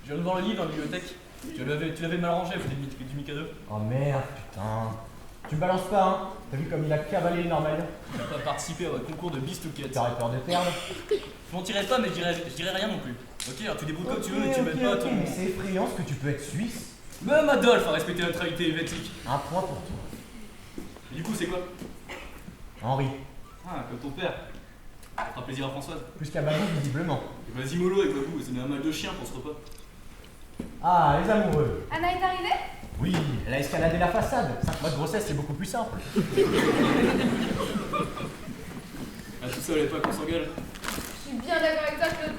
[SPEAKER 2] je viens de voir le livre dans la bibliothèque. Tu l'avais mal rangé, vous du Mikado.
[SPEAKER 7] Oh merde, putain. Tu me balances pas, hein? T'as vu comme il a cavalé le normal?
[SPEAKER 2] Tu n'as pas participé au concours de Bistouquette.
[SPEAKER 7] T'aurais peur de perdre?
[SPEAKER 2] Je mentirais pas, mais je dirais rien non plus. Ok, alors tu débrouilles comme tu veux, mais tu
[SPEAKER 7] Ok,
[SPEAKER 2] m'aides pas
[SPEAKER 7] ok,
[SPEAKER 2] ton.
[SPEAKER 7] mais c'est effrayant ce que tu peux être suisse.
[SPEAKER 2] Même Adolphe a respecté la neutralité helvétique.
[SPEAKER 7] Un point pour toi.
[SPEAKER 2] Et du coup, c'est quoi?
[SPEAKER 7] Henri.
[SPEAKER 9] Ah, comme ton père. Ça fera plaisir à Françoise.
[SPEAKER 7] Plus qu'à Babou, visiblement.
[SPEAKER 9] Et vas-y mollo avec Babou, c'est un mal de chien pour ce repas.
[SPEAKER 7] Ah, les amoureux.
[SPEAKER 3] Anna est arrivée?
[SPEAKER 7] Oui, elle a escaladé la façade. 5 mois de grossesse, c'est beaucoup plus simple.
[SPEAKER 9] Ah, tout ça, elle est pas qu'on s'engueule.
[SPEAKER 3] Je suis bien d'accord avec toi, Claude.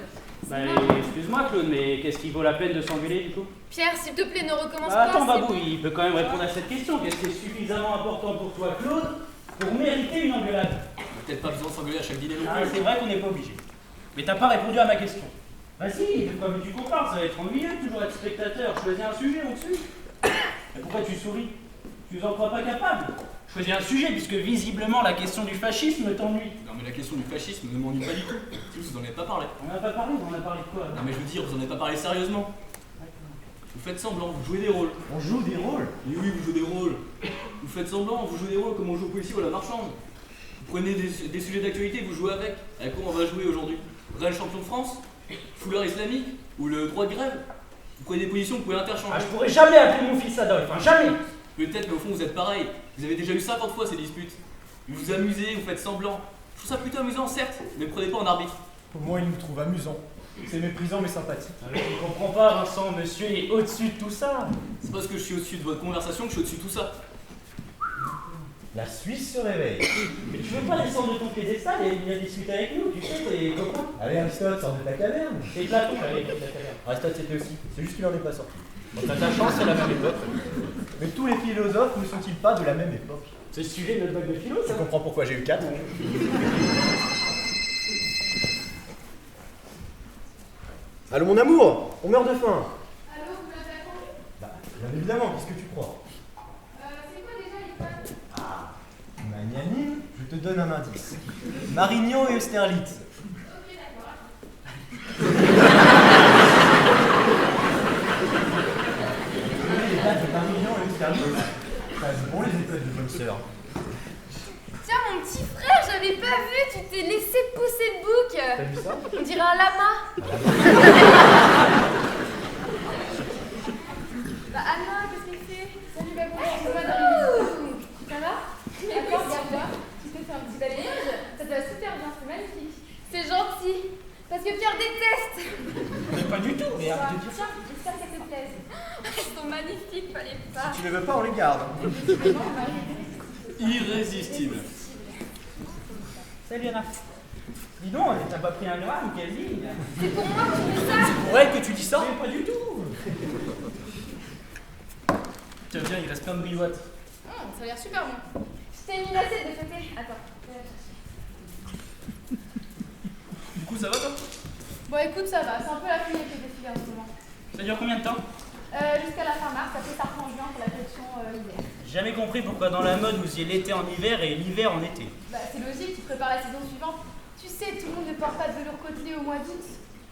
[SPEAKER 4] Bah, excuse-moi, Claude, mais qu'est-ce qui vaut la peine de s'engueuler du coup?
[SPEAKER 3] Pierre, s'il te plaît, ne recommence
[SPEAKER 4] Bah,
[SPEAKER 3] pas.
[SPEAKER 4] attends,
[SPEAKER 3] c'est
[SPEAKER 4] Babou,
[SPEAKER 3] bon.
[SPEAKER 4] il peut quand même répondre à cette question. Qu'est-ce qui est suffisamment important pour toi, Claude, pour mériter une engueulade?
[SPEAKER 9] On a peut-être pas besoin de s'engueuler à chaque dîner non
[SPEAKER 4] Ah,
[SPEAKER 9] plus.
[SPEAKER 4] c'est vrai qu'on n'est pas obligé. Mais t'as pas répondu à ma question. Vas-y, de quoi veux-tu qu'on parle? Ça va être ennuyeux de toujours être spectateur. Choisis un sujet, on suit. Mais pourquoi tu souris? Tu nous en crois pas capable? Choisis un sujet, puisque visiblement la question du fascisme t'ennuie.
[SPEAKER 9] Non mais la question du fascisme ne m'ennuie pas du tout. Si vous en avez pas parlé.
[SPEAKER 4] On en a pas parlé, on en a parlé de quoi?
[SPEAKER 9] Non mais je veux dire, vous en avez pas parlé sérieusement. Vous faites semblant, vous jouez des rôles.
[SPEAKER 7] On joue des rôles.
[SPEAKER 9] Mais oui, vous jouez des rôles. Vous faites semblant, vous jouez des rôles comme on joue au policier ou à la marchande. Vous prenez des sujets d'actualité, vous jouez avec. Avec quoi on va jouer aujourd'hui? Réel champion de France? Fouleur islamique? Ou le droit de grève? Vous prenez des positions, vous pouvez interchanger.
[SPEAKER 4] Ah, je pourrais jamais appeler mon fils Adolphe, hein, jamais!
[SPEAKER 9] Peut-être, mais au fond, vous êtes pareil. Vous avez déjà eu 50 fois ces disputes. Vous vous amusez, vous faites semblant. Je trouve ça plutôt amusant, certes, mais prenez pas en arbitre.
[SPEAKER 10] Au moins, il nous trouve amusants. C'est méprisant, mais sympathique.
[SPEAKER 4] Alors, je comprends pas, Vincent, monsieur est au-dessus de tout ça.
[SPEAKER 9] C'est parce que je suis au-dessus de votre conversation que je suis au-dessus de tout ça.
[SPEAKER 7] La Suisse se réveille.
[SPEAKER 4] Mais tu veux pas descendre de ton piédestal et venir discuter avec nous, tu sais, t'es copains.
[SPEAKER 7] Allez, Aristote, sors de ta caverne.
[SPEAKER 4] C'est Platon qui avait écrit la caverne.
[SPEAKER 7] Aristote, c'était aussi. C'est juste qu'il en est pas sorti.
[SPEAKER 4] Bon, t'as ta chance, c'est la même époque.
[SPEAKER 7] Mais tous les philosophes ne sont-ils pas de la même époque?
[SPEAKER 4] C'est le sujet de notre bac de philo,
[SPEAKER 7] Je
[SPEAKER 4] ça.
[SPEAKER 7] comprends pourquoi j'ai eu 4. Allô, mon amour, on meurt de faim.
[SPEAKER 3] Allô, vous l'avez attendu?
[SPEAKER 7] Bah, bien évidemment, qu'est-ce que tu crois?
[SPEAKER 3] C'est quoi déjà les pâtes?
[SPEAKER 7] Ah, magnanime, je te donne un indice. Marignan et Austerlitz.
[SPEAKER 3] Ok, d'accord.
[SPEAKER 7] Les dates de Marignan et Austerlitz. Ça, c'est bon, les écoles de bonne sœur.
[SPEAKER 3] Tiens, mon petit frère, j'avais pas vu, tu t'es laissé pousser le bouc.
[SPEAKER 7] T'as vu ça?
[SPEAKER 3] On dirait un lama. Bah, Anna, qu'est-ce qu'il fait? Salut, Babou. Ça va d'arriver. Ça va? Attends, regarde-moi. Tu t'es fait un petit balayage. Ça te va super bien, c'est magnifique. C'est gentil. Parce que Pierre déteste.
[SPEAKER 4] Mais pas du tout, mais arrête de dire ça.
[SPEAKER 3] Tiens, j'espère que ça te plaise. Elles sont magnifiques, fallait pas.
[SPEAKER 7] Si tu les veux pas, on les garde.
[SPEAKER 9] Irrésistible.
[SPEAKER 4] Salut Anna. Dis donc, t'as pas pris un gramme, quelle ligne?
[SPEAKER 3] C'est pour moi que tu fais ça.
[SPEAKER 4] Pour elle que tu dis ça? Mais pas du tout. Tiens, viens, il reste plein de brillottes.
[SPEAKER 3] Ça a l'air super bon. Je t'ai mis l'assiette de côté. Attends.
[SPEAKER 9] Du coup, ça va toi?
[SPEAKER 8] Bon, écoute, ça va. C'est un peu la pluie avec les défilés en ce moment.
[SPEAKER 4] Ça dure combien de temps?
[SPEAKER 8] Jusqu'à la fin mars, après ça reprend en juin pour la collection hiver.
[SPEAKER 4] J'ai jamais compris pourquoi dans la mode vous faisiez l'été en hiver et l'hiver en été.
[SPEAKER 8] Bah, c'est logique, tu prépares la saison suivante. Tu sais, tout le monde ne porte pas de velours côtelé au mois d'août.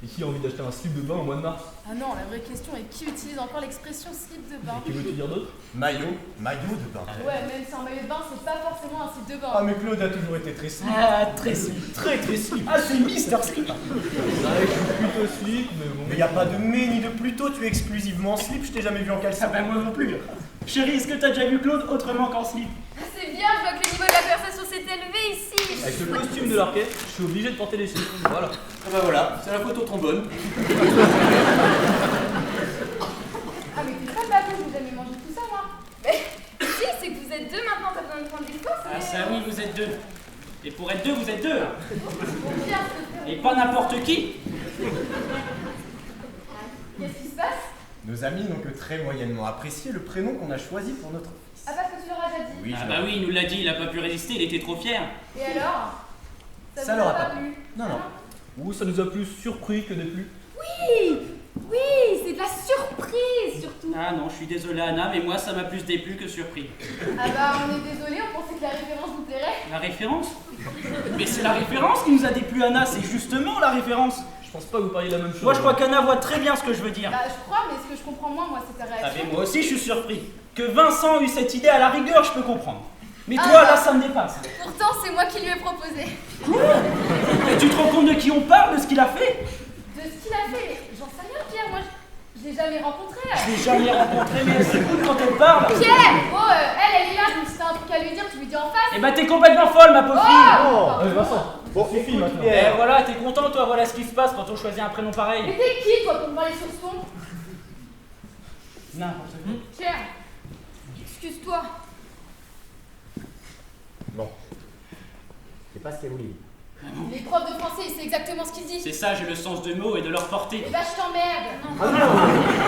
[SPEAKER 10] Et qui a envie d'acheter un slip de bain au mois de mars?
[SPEAKER 8] Ah non, la vraie question est qui utilise encore l'expression slip de bain?
[SPEAKER 10] Que veux-tu dire d'autre?
[SPEAKER 7] Maillot de bain.
[SPEAKER 8] Ouais, même si un maillot de bain, c'est pas forcément un slip de bain.
[SPEAKER 10] Ah, mais Claude a toujours été très slip.
[SPEAKER 4] Ah, très slip, très slip. Ah, c'est Mister Slip.
[SPEAKER 10] C'est vrai que je suis plutôt slip, mais bon.
[SPEAKER 7] Mais y a pas de mais ni de plutôt, tu es exclusivement slip, je t'ai jamais vu en caleçon.
[SPEAKER 4] Ah ben moi non plus. Chérie, est-ce que t'as déjà vu Claude autrement qu'en slip?
[SPEAKER 3] C'est bien, je vois que le niveau de la conversation s'est élevé ici.
[SPEAKER 10] Avec le costume de l'orchestre, je suis obligé de porter des slips. Voilà.
[SPEAKER 9] Ah bah voilà, c'est la photo trombone.
[SPEAKER 8] Ah, mais t'es pas Babou, j'ai jamais mangé tout ça, moi.
[SPEAKER 3] Mais si, c'est que vous êtes deux maintenant, t'as besoin de prendre des forces.
[SPEAKER 4] Ah ça oui, vous êtes deux. Et pour être deux, vous êtes deux.
[SPEAKER 8] Bon, viens, je te fais.
[SPEAKER 4] Et pas n'importe qui.
[SPEAKER 8] Qu'est-ce qui se passe?
[SPEAKER 7] Nos amis n'ont que très moyennement apprécié le prénom qu'on a choisi pour notre fils.
[SPEAKER 8] Ah, parce que tu leur as déjà dit.
[SPEAKER 7] Oui,
[SPEAKER 4] Ah
[SPEAKER 7] je
[SPEAKER 4] bah
[SPEAKER 7] l'ai-
[SPEAKER 4] oui, il nous l'a dit, il a pas pu résister, il était trop fier.
[SPEAKER 8] Et alors?
[SPEAKER 7] Ça
[SPEAKER 8] vous
[SPEAKER 7] leur
[SPEAKER 8] a
[SPEAKER 7] a pas
[SPEAKER 8] plu?
[SPEAKER 7] Non, non.
[SPEAKER 10] Ou ça nous a plus surpris que déplu.
[SPEAKER 3] Oui, oui, c'est de la surprise surtout.
[SPEAKER 4] Ah non, je suis désolé Anna, mais moi ça m'a plus déplu que surpris.
[SPEAKER 8] Ah bah, on est désolé, on pensait que la référence vous plairait.
[SPEAKER 4] La référence? Mais c'est la référence qui nous a déplu Anna, c'est justement la référence.
[SPEAKER 10] Je pense pas que vous parliez de la même chose.
[SPEAKER 4] Moi je crois qu'Anna voit très bien ce que je veux dire.
[SPEAKER 8] Bah, je crois, mais ce que je comprends moins, moi, c'est ta
[SPEAKER 4] Ah
[SPEAKER 8] réaction.
[SPEAKER 4] mais moi aussi je suis surpris. Que Vincent ait eu cette idée à la rigueur, je peux comprendre. Mais
[SPEAKER 3] Ah
[SPEAKER 4] toi
[SPEAKER 3] bah.
[SPEAKER 4] là ça me dépasse.
[SPEAKER 3] Pourtant, c'est moi qui lui ai proposé.
[SPEAKER 4] Et tu te rends compte de qui on parle, de ce qu'il a fait?
[SPEAKER 8] De ce qu'il a fait, j'en sais rien, Pierre. Moi, j'ai
[SPEAKER 3] je l'ai jamais rencontrée.
[SPEAKER 4] Je l'ai jamais rencontrée, mais elle s'écoute quand elle parle.
[SPEAKER 3] Pierre! Oh, elle est là, donc si t'as un truc à lui dire, tu lui dis en face.
[SPEAKER 4] Eh bah t'es complètement folle, ma pauvre fille.
[SPEAKER 7] Non, Vincent. Bon, suffit maintenant.
[SPEAKER 4] Eh voilà, t'es content toi, voilà ce qui se passe quand on choisit un prénom pareil.
[SPEAKER 3] Mais t'es qui, toi, pour me voir les soupçons?
[SPEAKER 4] N'importe quoi.
[SPEAKER 3] Pierre, excuse-toi.
[SPEAKER 7] Bon. C'est pas ce qu'elle voulait dire.
[SPEAKER 3] Les profs de français, c'est exactement ce qu'ils disent.
[SPEAKER 4] C'est ça, j'ai le sens de mots et de leur portée.
[SPEAKER 3] Eh bah, je t'emmerde. Non.
[SPEAKER 7] Ah non.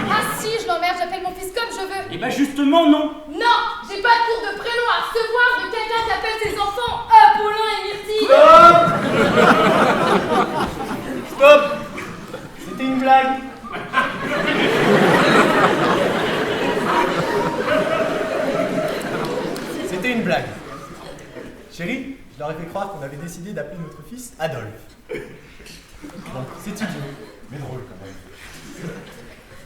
[SPEAKER 3] Ah si, je l'emmerde, j'appelle mon fils comme je veux.
[SPEAKER 4] Eh bah justement non.
[SPEAKER 3] Non, j'ai pas de cours de prénom à recevoir de quelqu'un qui appelle ses enfants Apollin et Myrtille.
[SPEAKER 10] Stop. C'était une blague. C'était une blague. Chérie, je leur ai fait croire qu'on avait décidé d'appeler notre fils Adolphe. Bon, c'est idiot, mais drôle quand même.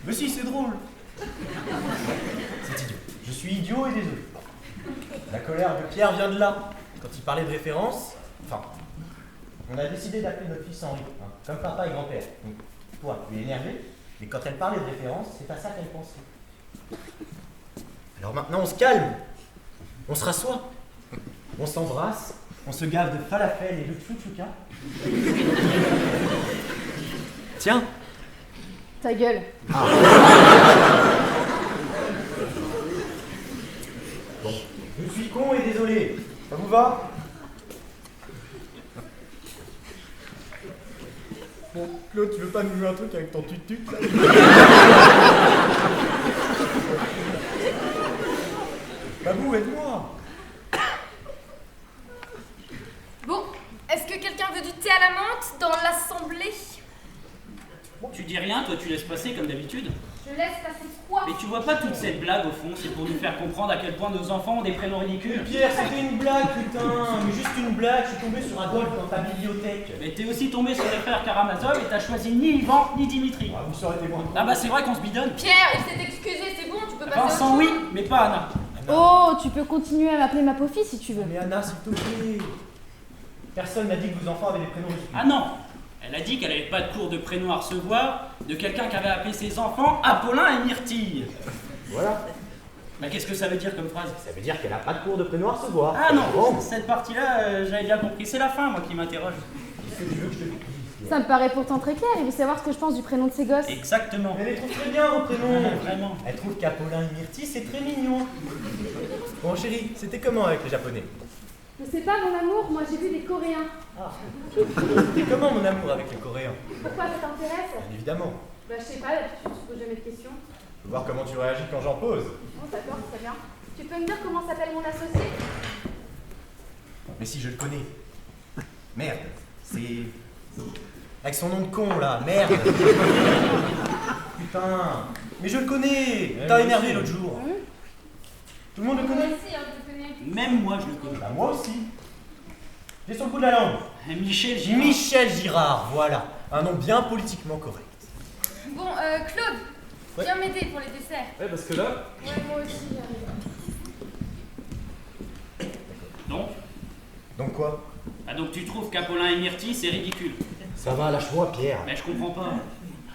[SPEAKER 10] Mais si, c'est drôle. C'est idiot. Je suis idiot et désolé. La colère de Pierre vient de là. Quand il parlait de référence, enfin, on a décidé d'appeler notre fils Henri, hein, comme papa et grand-père. Donc, toi, tu es énervé, mais quand elle parlait de référence, c'est pas ça qu'elle pensait. Alors maintenant, on se calme. On se rassoit. On s'embrasse. On se gave de falafel et de chouchouka. Tiens.
[SPEAKER 3] Ta gueule.
[SPEAKER 10] Bon, je suis con et désolé. Ça vous va? Bon, Claude, tu veux pas nous jouer un truc avec ton tut-tut là? Babou, aide-moi.
[SPEAKER 3] Bon, est-ce que quelqu'un veut du thé à la menthe dans l'assemblée?
[SPEAKER 4] Tu dis rien, toi tu laisses passer comme d'habitude.
[SPEAKER 3] Je laisse passer quoi?
[SPEAKER 4] Mais tu vois pas toute cette blague au fond, c'est pour nous faire comprendre à quel point nos enfants ont des prénoms ridicules.
[SPEAKER 10] Pierre, c'était une blague, putain. Mais juste une blague. Je suis tombé sur Adolphe dans ta bibliothèque.
[SPEAKER 4] Mais t'es aussi tombé sur les frères Karamazov et t'as choisi ni Ivan ni Dimitri.
[SPEAKER 10] Ah, vous serez témoin.
[SPEAKER 4] Ah bah c'est vrai qu'on se bidonne.
[SPEAKER 3] Pierre, il s'est excusé, c'est bon, tu peux passer à autre
[SPEAKER 4] Vincent
[SPEAKER 3] chose.
[SPEAKER 4] oui, mais pas Anna.
[SPEAKER 11] Oh, tu peux continuer à m'appeler ma pauvre fille si tu veux.
[SPEAKER 10] Mais Anna, s'il te plaît. Personne n'a dit que vos enfants avaient des prénoms ridicules.
[SPEAKER 4] Ah non, elle a dit qu'elle avait pas de cours de prénom à recevoir de quelqu'un qui avait appelé ses enfants Apollin et Myrtille.
[SPEAKER 10] Voilà.
[SPEAKER 4] Bah qu'est-ce que ça veut dire comme phrase?
[SPEAKER 10] Ça veut dire qu'elle a pas de cours de prénom à recevoir.
[SPEAKER 4] Ah non,
[SPEAKER 10] Bon.
[SPEAKER 4] cette partie-là, j'avais bien compris, c'est la fin moi qui m'interroge.
[SPEAKER 10] Qu'est-ce que tu veux que je te dise?
[SPEAKER 11] Ça me paraît pourtant très clair, il veut savoir ce que je pense du prénom de ses gosses.
[SPEAKER 4] Exactement.
[SPEAKER 10] Elle les trouve très bien, vos prénoms.
[SPEAKER 4] Vraiment.
[SPEAKER 10] Elle trouve qu'Apollin et Myrtille, c'est très mignon. Bon, chérie, c'était comment avec les Japonais?
[SPEAKER 11] Je sais pas, mon amour, moi j'ai vu des Coréens.
[SPEAKER 10] Ah. C'était comment, mon amour, avec les Coréens?
[SPEAKER 11] Pourquoi ça t'intéresse?
[SPEAKER 10] Bien évidemment.
[SPEAKER 11] Bah, je sais pas, d'habitude, tu te poses jamais de questions.
[SPEAKER 10] Je veux voir comment tu réagis quand j'en pose.
[SPEAKER 11] Bon, d'accord, très bien. Tu peux me dire comment s'appelle mon associé?
[SPEAKER 10] Mais si, je le connais. Merde. C'est... Avec son nom de con, là. Merde. Putain. Mais je le connais. T'as énervé l'autre jour. Tout le monde le
[SPEAKER 3] Moi
[SPEAKER 10] connaît?
[SPEAKER 3] aussi, hein, je le connais.
[SPEAKER 4] Même moi je le connais.
[SPEAKER 10] Bah, moi aussi. J'ai sur le bout de la langue.
[SPEAKER 4] Michel Girard.
[SPEAKER 10] Michel Girard, voilà. Un nom bien politiquement correct.
[SPEAKER 3] Bon, Claude,
[SPEAKER 10] Ouais.
[SPEAKER 3] viens m'aider pour les desserts.
[SPEAKER 9] Ouais, parce que là,
[SPEAKER 3] Ouais, moi aussi, j'arrive.
[SPEAKER 4] Donc
[SPEAKER 10] Donc quoi?
[SPEAKER 4] Ah donc tu trouves qu'Apollin et Myrtille c'est ridicule.
[SPEAKER 10] Ça va, lâche-moi, Pierre.
[SPEAKER 4] Mais je comprends pas.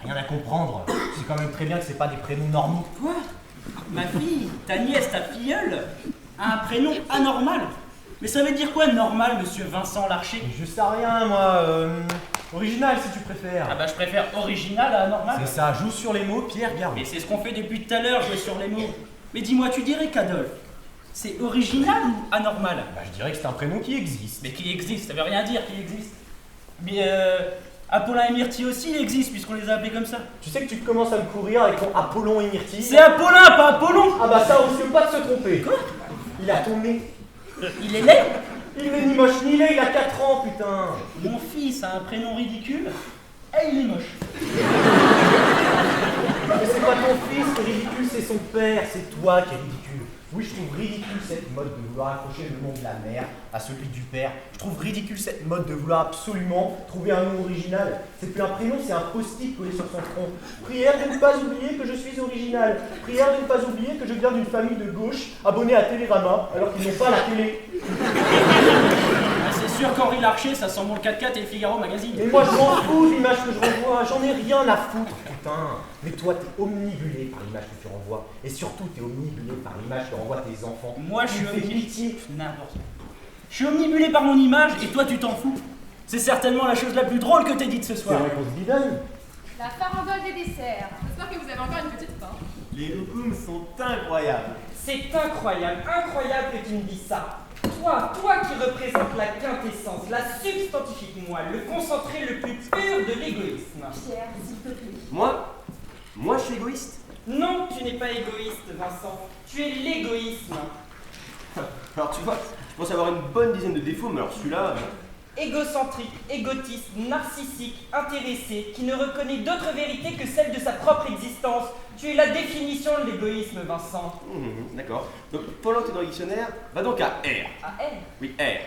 [SPEAKER 10] Rien à comprendre. Tu sais quand même très bien que c'est pas des prénoms normaux.
[SPEAKER 4] Quoi? Ma fille, ta nièce, ta filleule, a un prénom anormal. Mais ça veut dire quoi normal, monsieur Vincent Larcher?
[SPEAKER 10] Je sais rien, moi. Original, si tu préfères.
[SPEAKER 4] Ah bah je préfère original à anormal.
[SPEAKER 10] C'est ça, joue sur les mots, Pierre, garde.
[SPEAKER 4] Mais c'est ce qu'on fait depuis tout à l'heure, jouer sur les mots. Mais dis-moi, tu dirais qu'Adolphe, c'est original ou anormal?
[SPEAKER 10] Bah, je dirais que c'est un prénom qui existe.
[SPEAKER 4] Mais qui existe, ça veut rien dire qu'il existe. Mais Apollin et Myrtille aussi existent puisqu'on les a appelés comme ça.
[SPEAKER 10] Tu sais que tu commences à me courir avec ton Apollon et Myrtille.
[SPEAKER 4] C'est Apollin, pas Apollon!
[SPEAKER 10] Ah bah ça, on risque pas de se tromper. Quoi? Il a ton nez.
[SPEAKER 4] Il est laid?
[SPEAKER 10] Il n'est ni moche ni laid, il a 4 ans, putain.
[SPEAKER 4] Mon fils a un prénom ridicule et il est moche.
[SPEAKER 10] Mais c'est pas ton fils qui est ridicule, c'est son père, c'est toi qui es ridicule. Oui, je trouve ridicule cette mode de vouloir accrocher le nom de la mère à celui du père. Je trouve ridicule cette mode de vouloir absolument trouver un nom original. C'est plus un prénom, c'est un post-it collé sur son front. Prière de ne pas oublier que je suis original. Prière de ne pas oublier que je viens d'une famille de gauche abonnée à Télérama alors qu'ils n'ont pas la télé.
[SPEAKER 4] Ah, c'est sûr qu'Henri Larcher, ça sent bon le 4x4 et le Figaro Magazine.
[SPEAKER 10] Mais moi je m'en fous de l'image que je renvoie, j'en ai rien à foutre, putain. Mais toi t'es omnibulé par l'image que tu renvoies. Et surtout t'es omnibulé par l'image que renvoient tes enfants.
[SPEAKER 4] Moi je suis
[SPEAKER 10] omnibulé.
[SPEAKER 4] N'importe quoi. Je suis omnibulé par mon image et toi tu t'en fous. C'est certainement la chose la plus drôle que t'aies dite ce
[SPEAKER 10] C'est
[SPEAKER 4] soir.
[SPEAKER 10] vrai qu'on se bidonne.
[SPEAKER 11] La farandole des desserts.
[SPEAKER 8] J'espère que vous avez encore une petite faim.
[SPEAKER 7] Les loukoums sont incroyables.
[SPEAKER 6] C'est incroyable, incroyable que tu me dises ça. Toi qui représentes la quintessence, la substantifique moelle, le concentré le plus pur de l'égoïsme.
[SPEAKER 11] Pierre, s'il te plaît.
[SPEAKER 5] Moi je suis égoïste.
[SPEAKER 6] Non, tu n'es pas égoïste, Vincent. Tu es l'égoïsme.
[SPEAKER 5] Alors tu vois, je pense avoir une bonne dizaine de défauts, mais alors celui-là...
[SPEAKER 6] Égocentrique, égotiste, narcissique, intéressé, qui ne reconnaît d'autre vérité que celle de sa propre existence. Tu es la définition de l'égoïsme, Vincent.
[SPEAKER 5] D'accord. Donc pendant que tu es dans le dictionnaire, va donc à R.
[SPEAKER 6] À elle.
[SPEAKER 5] Oui, R.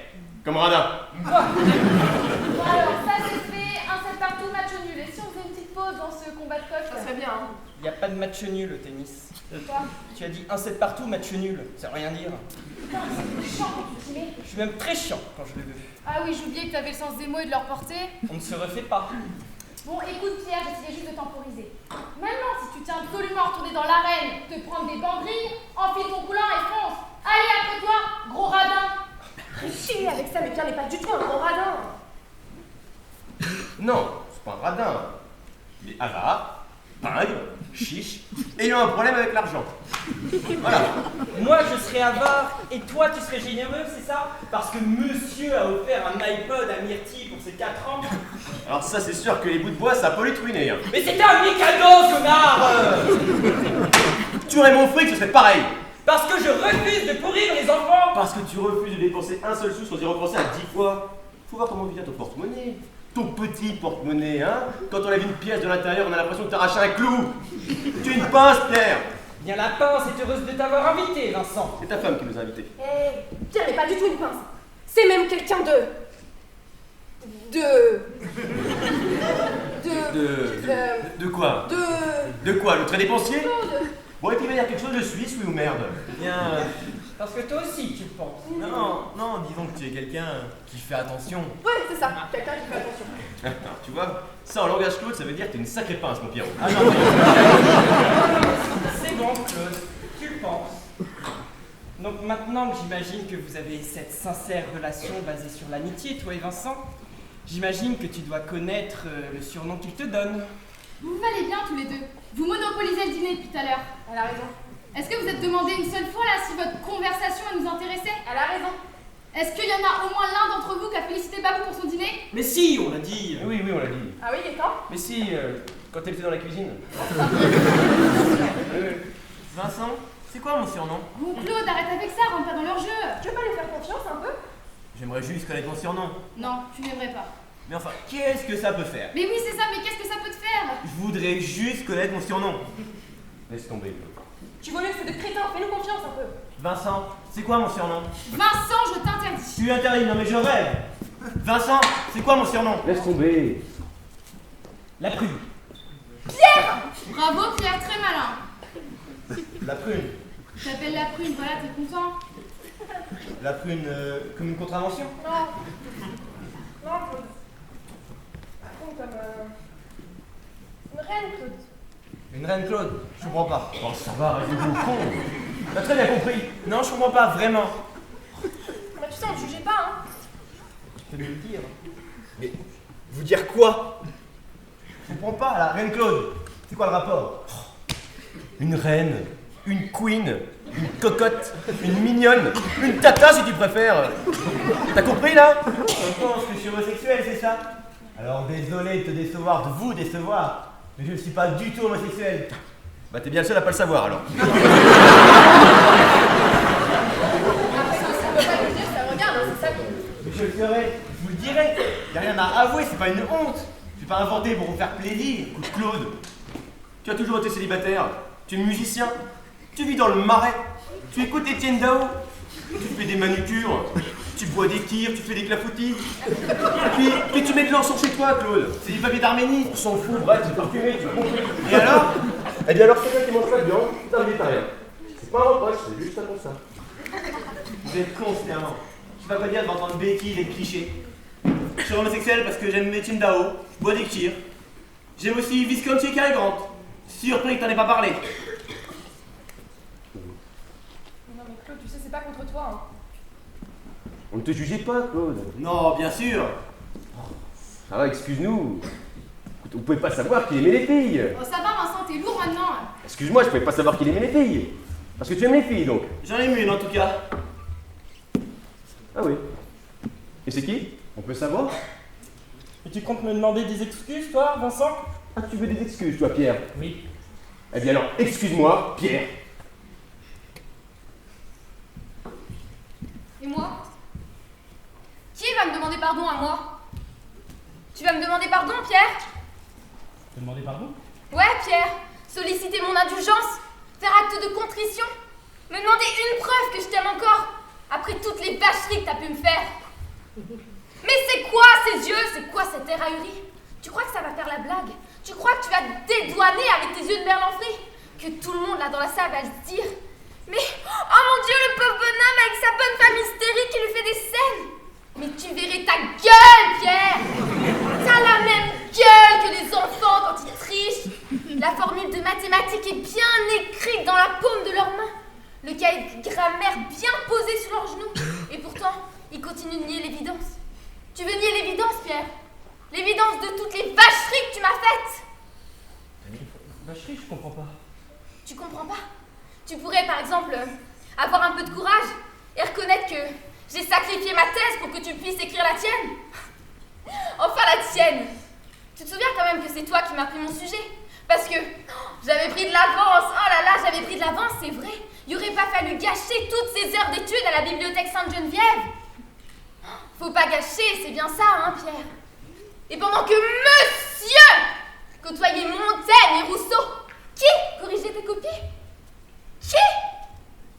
[SPEAKER 5] Comme radin.
[SPEAKER 6] Quoi?
[SPEAKER 11] Bon alors, ça c'est fait, un set partout, match nul. Et si on faisait une petite pause dans ce combat de coq?
[SPEAKER 8] Ça serait bien, hein.
[SPEAKER 6] Il n'y a pas de match nul au tennis.
[SPEAKER 11] Quoi?
[SPEAKER 6] Tu as dit un set partout, match nul. Ça veut rien dire.
[SPEAKER 11] Putain, c'est chiant quand tu t'y mets.
[SPEAKER 6] Je suis même très chiant quand je le veux.
[SPEAKER 11] Ah oui, j'oubliais que t'avais le sens des mots et de leur portée.
[SPEAKER 6] On ne se refait pas.
[SPEAKER 11] Bon, écoute Pierre, j'essayais juste de temporiser. Maintenant, si tu tiens absolument à retourner dans l'arène, te prendre des banderilles, enfile ton coulant et fonce. Allez, après toi, gros radin.
[SPEAKER 8] Chier avec ça, mais Pierre n'est pas du tout un gros radin.
[SPEAKER 5] Non, c'est pas un radin. Il est avare, pingre, chiche, ayant un problème avec l'argent. Voilà.
[SPEAKER 6] Moi, je serais avare et toi, tu serais généreux, c'est ça? Parce que monsieur a offert un iPod à Myrtille pour ses 4 ans.
[SPEAKER 5] Alors ça, c'est sûr que les bouts de bois, ça peut les truiner. Hein.
[SPEAKER 6] Mais c'était un mécano, connard.
[SPEAKER 5] Tu aurais mon fric, ce serait pareil.
[SPEAKER 6] Parce que je refuse de pourrir les enfants.
[SPEAKER 5] Parce que tu refuses de dépenser un seul sou sans y repenser à 10 fois. Faut voir comment vient ton porte-monnaie. Ton petit porte-monnaie, hein. Quand on lève une pièce de l'intérieur, on a l'impression de t'arracher un clou. Tu es une pince, Pierre.
[SPEAKER 6] Bien, la pince est heureuse de t'avoir invité, Vincent.
[SPEAKER 5] C'est ta femme qui nous a invités.
[SPEAKER 8] Eh, Pierre n'est pas du tout une pince. C'est même quelqu'un de
[SPEAKER 5] quoi? De quoi? Le très dépensier?
[SPEAKER 8] Claude.
[SPEAKER 5] Bon, et puis il va y avoir quelque chose de suisse, oui ou merde?
[SPEAKER 10] Bien.
[SPEAKER 6] Parce que toi aussi, tu le penses.
[SPEAKER 7] Non, disons que tu es quelqu'un qui fait attention.
[SPEAKER 8] Ouais, c'est ça, quelqu'un qui fait attention.
[SPEAKER 5] Alors, tu vois, ça en langage Claude, ça veut dire que t'es une sacrée pince, mon Pierrot.
[SPEAKER 10] Ah non,
[SPEAKER 6] C'est bon, Claude, tu le penses. Donc maintenant que j'imagine que vous avez cette sincère relation basée sur l'amitié, toi et Vincent, j'imagine que tu dois connaître le surnom qu'il te donne.
[SPEAKER 11] Vous vous valez bien tous les deux. Vous monopolisez le dîner depuis tout à l'heure.
[SPEAKER 8] Elle a raison.
[SPEAKER 11] Est-ce que vous êtes demandé une seule fois là si votre conversation nous intéressait?
[SPEAKER 8] Elle a raison.
[SPEAKER 11] Est-ce qu'il y en a au moins l'un d'entre vous qui a félicité Babou pour son dîner?
[SPEAKER 4] Mais si, on l'a dit.
[SPEAKER 5] Oui, on l'a dit.
[SPEAKER 8] Ah oui, Gaëtan?
[SPEAKER 5] Mais si, quand elle était dans la cuisine.
[SPEAKER 7] Vincent, c'est quoi mon surnom?
[SPEAKER 11] Bon Claude, arrête avec ça, rentre pas dans leur jeu.
[SPEAKER 8] Tu veux pas lui faire confiance un peu?
[SPEAKER 7] J'aimerais juste connaître mon surnom.
[SPEAKER 11] Non, tu n'aimerais pas.
[SPEAKER 7] Mais enfin, qu'est-ce que ça peut faire?
[SPEAKER 11] Mais oui, c'est ça, mais qu'est-ce que ça peut te faire?
[SPEAKER 7] Je voudrais juste connaître mon surnom.
[SPEAKER 5] Laisse tomber.
[SPEAKER 8] Tu vois mieux que c'est de crétin, fais-nous confiance un peu.
[SPEAKER 7] Vincent, c'est quoi mon surnom?
[SPEAKER 11] Vincent, je t'interdis.
[SPEAKER 7] Tu interdis, non mais je rêve. Vincent, c'est quoi mon surnom?
[SPEAKER 5] Laisse tomber.
[SPEAKER 7] La prune.
[SPEAKER 11] Pierre! Bravo Pierre, très malin.
[SPEAKER 7] La prune.
[SPEAKER 11] Tu t'appelles la prune, voilà, t'es content.
[SPEAKER 7] La prune comme une contravention?
[SPEAKER 8] Non. Non, Claude. Comme une reine, Claude.
[SPEAKER 7] Une reine Claude? Je comprends pas. Oh ça va, arrêtez-vous, con. T'as très bien compris. Non, je comprends pas, vraiment.
[SPEAKER 8] Mais tu sais, on ne jugeait pas, hein.
[SPEAKER 7] Tu peux me le dire. Mais vous dire quoi? Je comprends pas, la reine Claude. C'est quoi le rapport?
[SPEAKER 5] Une reine, une queen, une cocotte, une mignonne, une tata si tu préfères. T'as compris là?
[SPEAKER 7] Je pense que je suis homosexuel, c'est ça? Alors désolé de te décevoir, de vous décevoir. Mais je ne suis pas du tout homosexuel.
[SPEAKER 5] Bah t'es bien le seul à pas le savoir alors.
[SPEAKER 8] Après, ça ne veut pas le dire, ça regarde, hein, c'est ça qui...
[SPEAKER 7] Mais je le ferai, je vous le dirai. Y a rien à avouer, c'est pas une honte. Je suis pas inventé pour vous faire plaisir.
[SPEAKER 5] Écoute Claude, tu as toujours été célibataire, tu es musicien, tu vis dans le marais, tu écoutes Étienne Dao, tu fais des manucures, tu bois des kirs, tu fais des clafoutis, puis tu mets de l'encens chez toi Claude.
[SPEAKER 7] C'est du papier d'Arménie.
[SPEAKER 5] On s'en fout, bref, c'est parfumé, tu as compris. Et alors? Eh bien alors quelqu'un qui mange pas de viande, c'est un végétarien. C'est pas un reproche, c'est juste un constat.
[SPEAKER 7] Vous êtes consternant.
[SPEAKER 10] sais pas quoi dire devant tant de bêtises et de clichés. Je suis homosexuel parce que j'aime Etienne Dao, je bois des kirs. J'aime aussi Visconti et Cary Grant. Surpris que t'en aies pas parlé.
[SPEAKER 8] Non mais Claude, tu sais, c'est pas contre toi. Hein.
[SPEAKER 5] On ne te jugeait pas, Claude.
[SPEAKER 10] Non, bien sûr.
[SPEAKER 5] Ça va, excuse-nous. Vous pouvez pas savoir qu'il aimait les filles.
[SPEAKER 11] Oh, ça va, Vincent, t'es lourd maintenant.
[SPEAKER 5] Excuse-moi, je pouvais pas savoir qu'il aimait les filles. Parce que tu aimes les filles, donc.
[SPEAKER 10] J'en ai une en tout cas.
[SPEAKER 5] Ah oui. Et c'est qui? On peut savoir?
[SPEAKER 2] Et tu comptes me demander des excuses, toi, Vincent?
[SPEAKER 5] Ah, tu veux des excuses, toi, Pierre?
[SPEAKER 2] Oui.
[SPEAKER 5] Eh bien alors, excuse-moi, Pierre.
[SPEAKER 3] Et moi? Qui va me demander pardon à moi? Tu vas me demander pardon, Pierre?
[SPEAKER 2] Te demander pardon?
[SPEAKER 3] Ouais, Pierre. Solliciter mon indulgence, faire acte de contrition, me demander une preuve que je t'aime encore, après toutes les vacheries que t'as pu me faire. Mais c'est quoi ces yeux? C'est quoi cette air ahuri? Tu crois que ça va faire la blague? Tu crois que tu vas te dédouaner avec tes yeux de merlan-frit? Que tout le monde là dans la salle va se dire: mais, oh mon Dieu, le pauvre bonhomme avec sa bonne femme hystérique qui lui fait des scènes! Mais tu verrais ta gueule, Pierre! T'as la même gueule que les enfants quand ils trichent! La formule de mathématiques est bien écrite dans la paume de leurs mains. Le cahier de grammaire bien posé sur leurs genoux. Et pourtant, ils continuent de nier l'évidence. Tu veux nier l'évidence, Pierre? L'évidence de toutes les vacheries que tu m'as faites!
[SPEAKER 2] Vacherie, je comprends pas.
[SPEAKER 3] Tu comprends pas? Tu pourrais, par exemple, avoir un peu de courage et reconnaître que j'ai sacrifié ma thèse pour que tu puisses écrire la tienne. Enfin, la tienne. Tu te souviens quand même que c'est toi qui m'as pris mon sujet? Parce que j'avais pris de l'avance. Oh là là, j'avais pris de l'avance, c'est vrai. Il aurait pas fallu gâcher toutes ces heures d'études à la bibliothèque Sainte-Geneviève. Faut pas gâcher, c'est bien ça, hein, Pierre? Et pendant que monsieur côtoyait Montaigne et Rousseau, qui corrigeait tes copies? Qui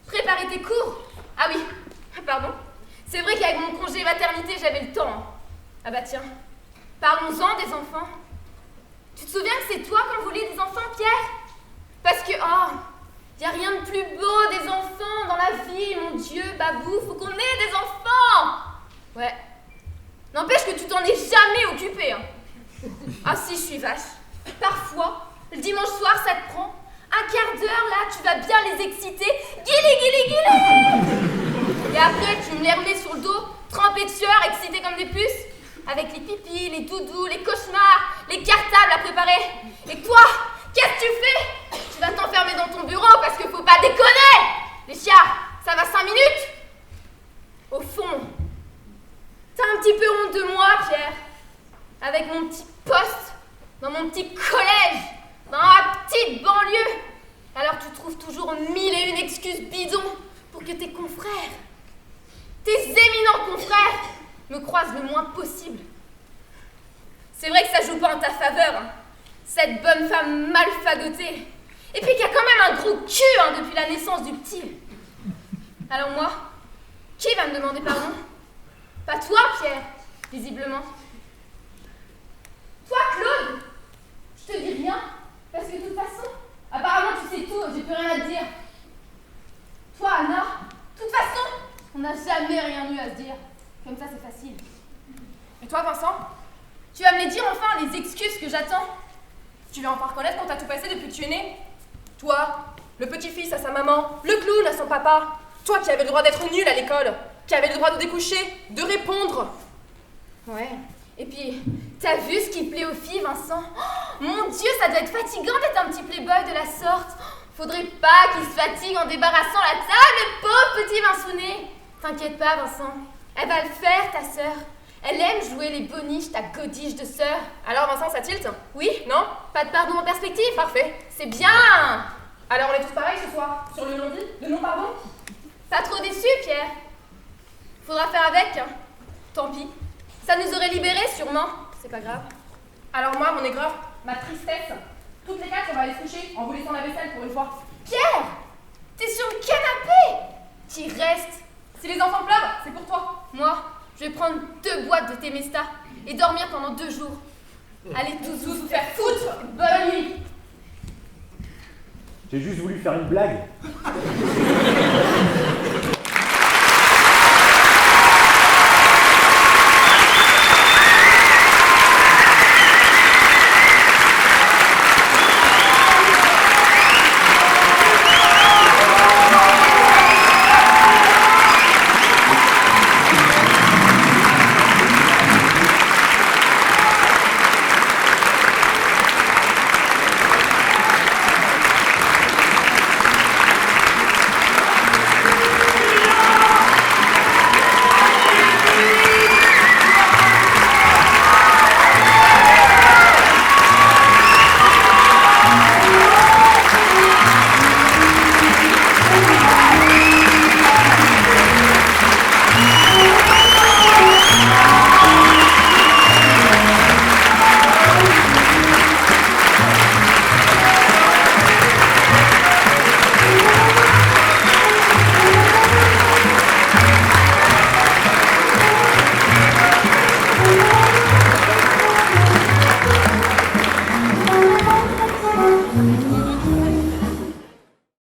[SPEAKER 3] préparait tes cours? Ah oui, pardon. C'est vrai qu'avec mon congé maternité, j'avais le temps. Hein. Ah bah tiens, parlons-en des enfants. Tu te souviens que c'est toi qu'on voulait des enfants, Pierre? Parce que, oh, y a rien de plus beau des enfants dans la vie, mon Dieu, Babou, faut qu'on ait des enfants! Ouais. N'empêche que tu t'en es jamais occupé, hein. Ah si, je suis vache. Parfois, le dimanche soir, ça te prend un quart d'heure, là, tu vas bien les exciter. Guili, guili, guili! Et après, tu me les remets sur le dos, trempés de sueur, excités comme des puces, avec les pipis, les doudous, les cauchemars, les cartables à préparer. Et toi, qu'est-ce que tu fais? Tu vas t'enfermer dans ton bureau parce qu'il faut pas déconner! Les chiens, ça va 5 minutes? Au fond, t'as un petit peu honte de moi, Pierre. Avec mon petit poste, dans mon petit collège, dans ma petite banlieue. Alors tu trouves toujours 1001 excuses bidons pour que tes confrères, tes éminents confrères, me croisent le moins possible. C'est vrai que ça joue pas en ta faveur, hein, cette bonne femme mal fagotée. Et puis qu'il y a quand même un gros cul hein, depuis la naissance du petit. Alors moi, qui va me demander pardon? Pas toi, Pierre, visiblement. Toi, Claude, je te dis rien, parce que de toute façon, apparemment tu sais tout, j'ai plus rien à te dire. Toi, Anna, de toute façon, on n'a jamais rien eu à se dire. Comme ça, c'est facile.
[SPEAKER 8] Et toi, Vincent?
[SPEAKER 3] Tu vas me les dire enfin, les excuses que j'attends.
[SPEAKER 8] Tu vas enfin reconnaître qu'on t'a tout passé depuis que tu es né? Toi, le petit-fils à sa maman, le clown à son papa. Toi qui avais le droit d'être nul à l'école, qui avais le droit de découcher, de répondre.
[SPEAKER 3] Ouais. Et puis, t'as vu ce qui plaît aux filles, Vincent? Oh, mon Dieu, ça doit être fatigant d'être un petit playboy de la sorte. Faudrait pas qu'il se fatigue en débarrassant la table, le pauvre petit Vinsounet. T'inquiète pas, Vincent. Elle va le faire, ta sœur. Elle aime jouer les boniches, ta godiche de sœur.
[SPEAKER 8] Alors, Vincent, ça tilt?
[SPEAKER 3] Oui?
[SPEAKER 8] Non?
[SPEAKER 3] Pas de pardon en perspective?
[SPEAKER 8] Parfait.
[SPEAKER 3] C'est bien!
[SPEAKER 8] Alors, on est tous pareils ce soir? Sur le non-dit? Le non-pardon?
[SPEAKER 3] Pas trop déçu, Pierre. Faudra faire avec. Hein. Tant pis. Ça nous aurait libérés, sûrement. C'est pas grave.
[SPEAKER 8] Alors moi, mon aigreur, ma tristesse, toutes les 4, on va aller se coucher en vous laissant la vaisselle pour une fois.
[SPEAKER 3] Pierre! T'es sur le canapé! T'y restes.
[SPEAKER 8] Si les enfants pleurent, c'est pour toi.
[SPEAKER 3] Moi, je vais prendre 2 boîtes de Temesta et dormir pendant 2 jours. Allez tous vous faire foutre. Bonne nuit.
[SPEAKER 5] J'ai juste voulu faire une blague.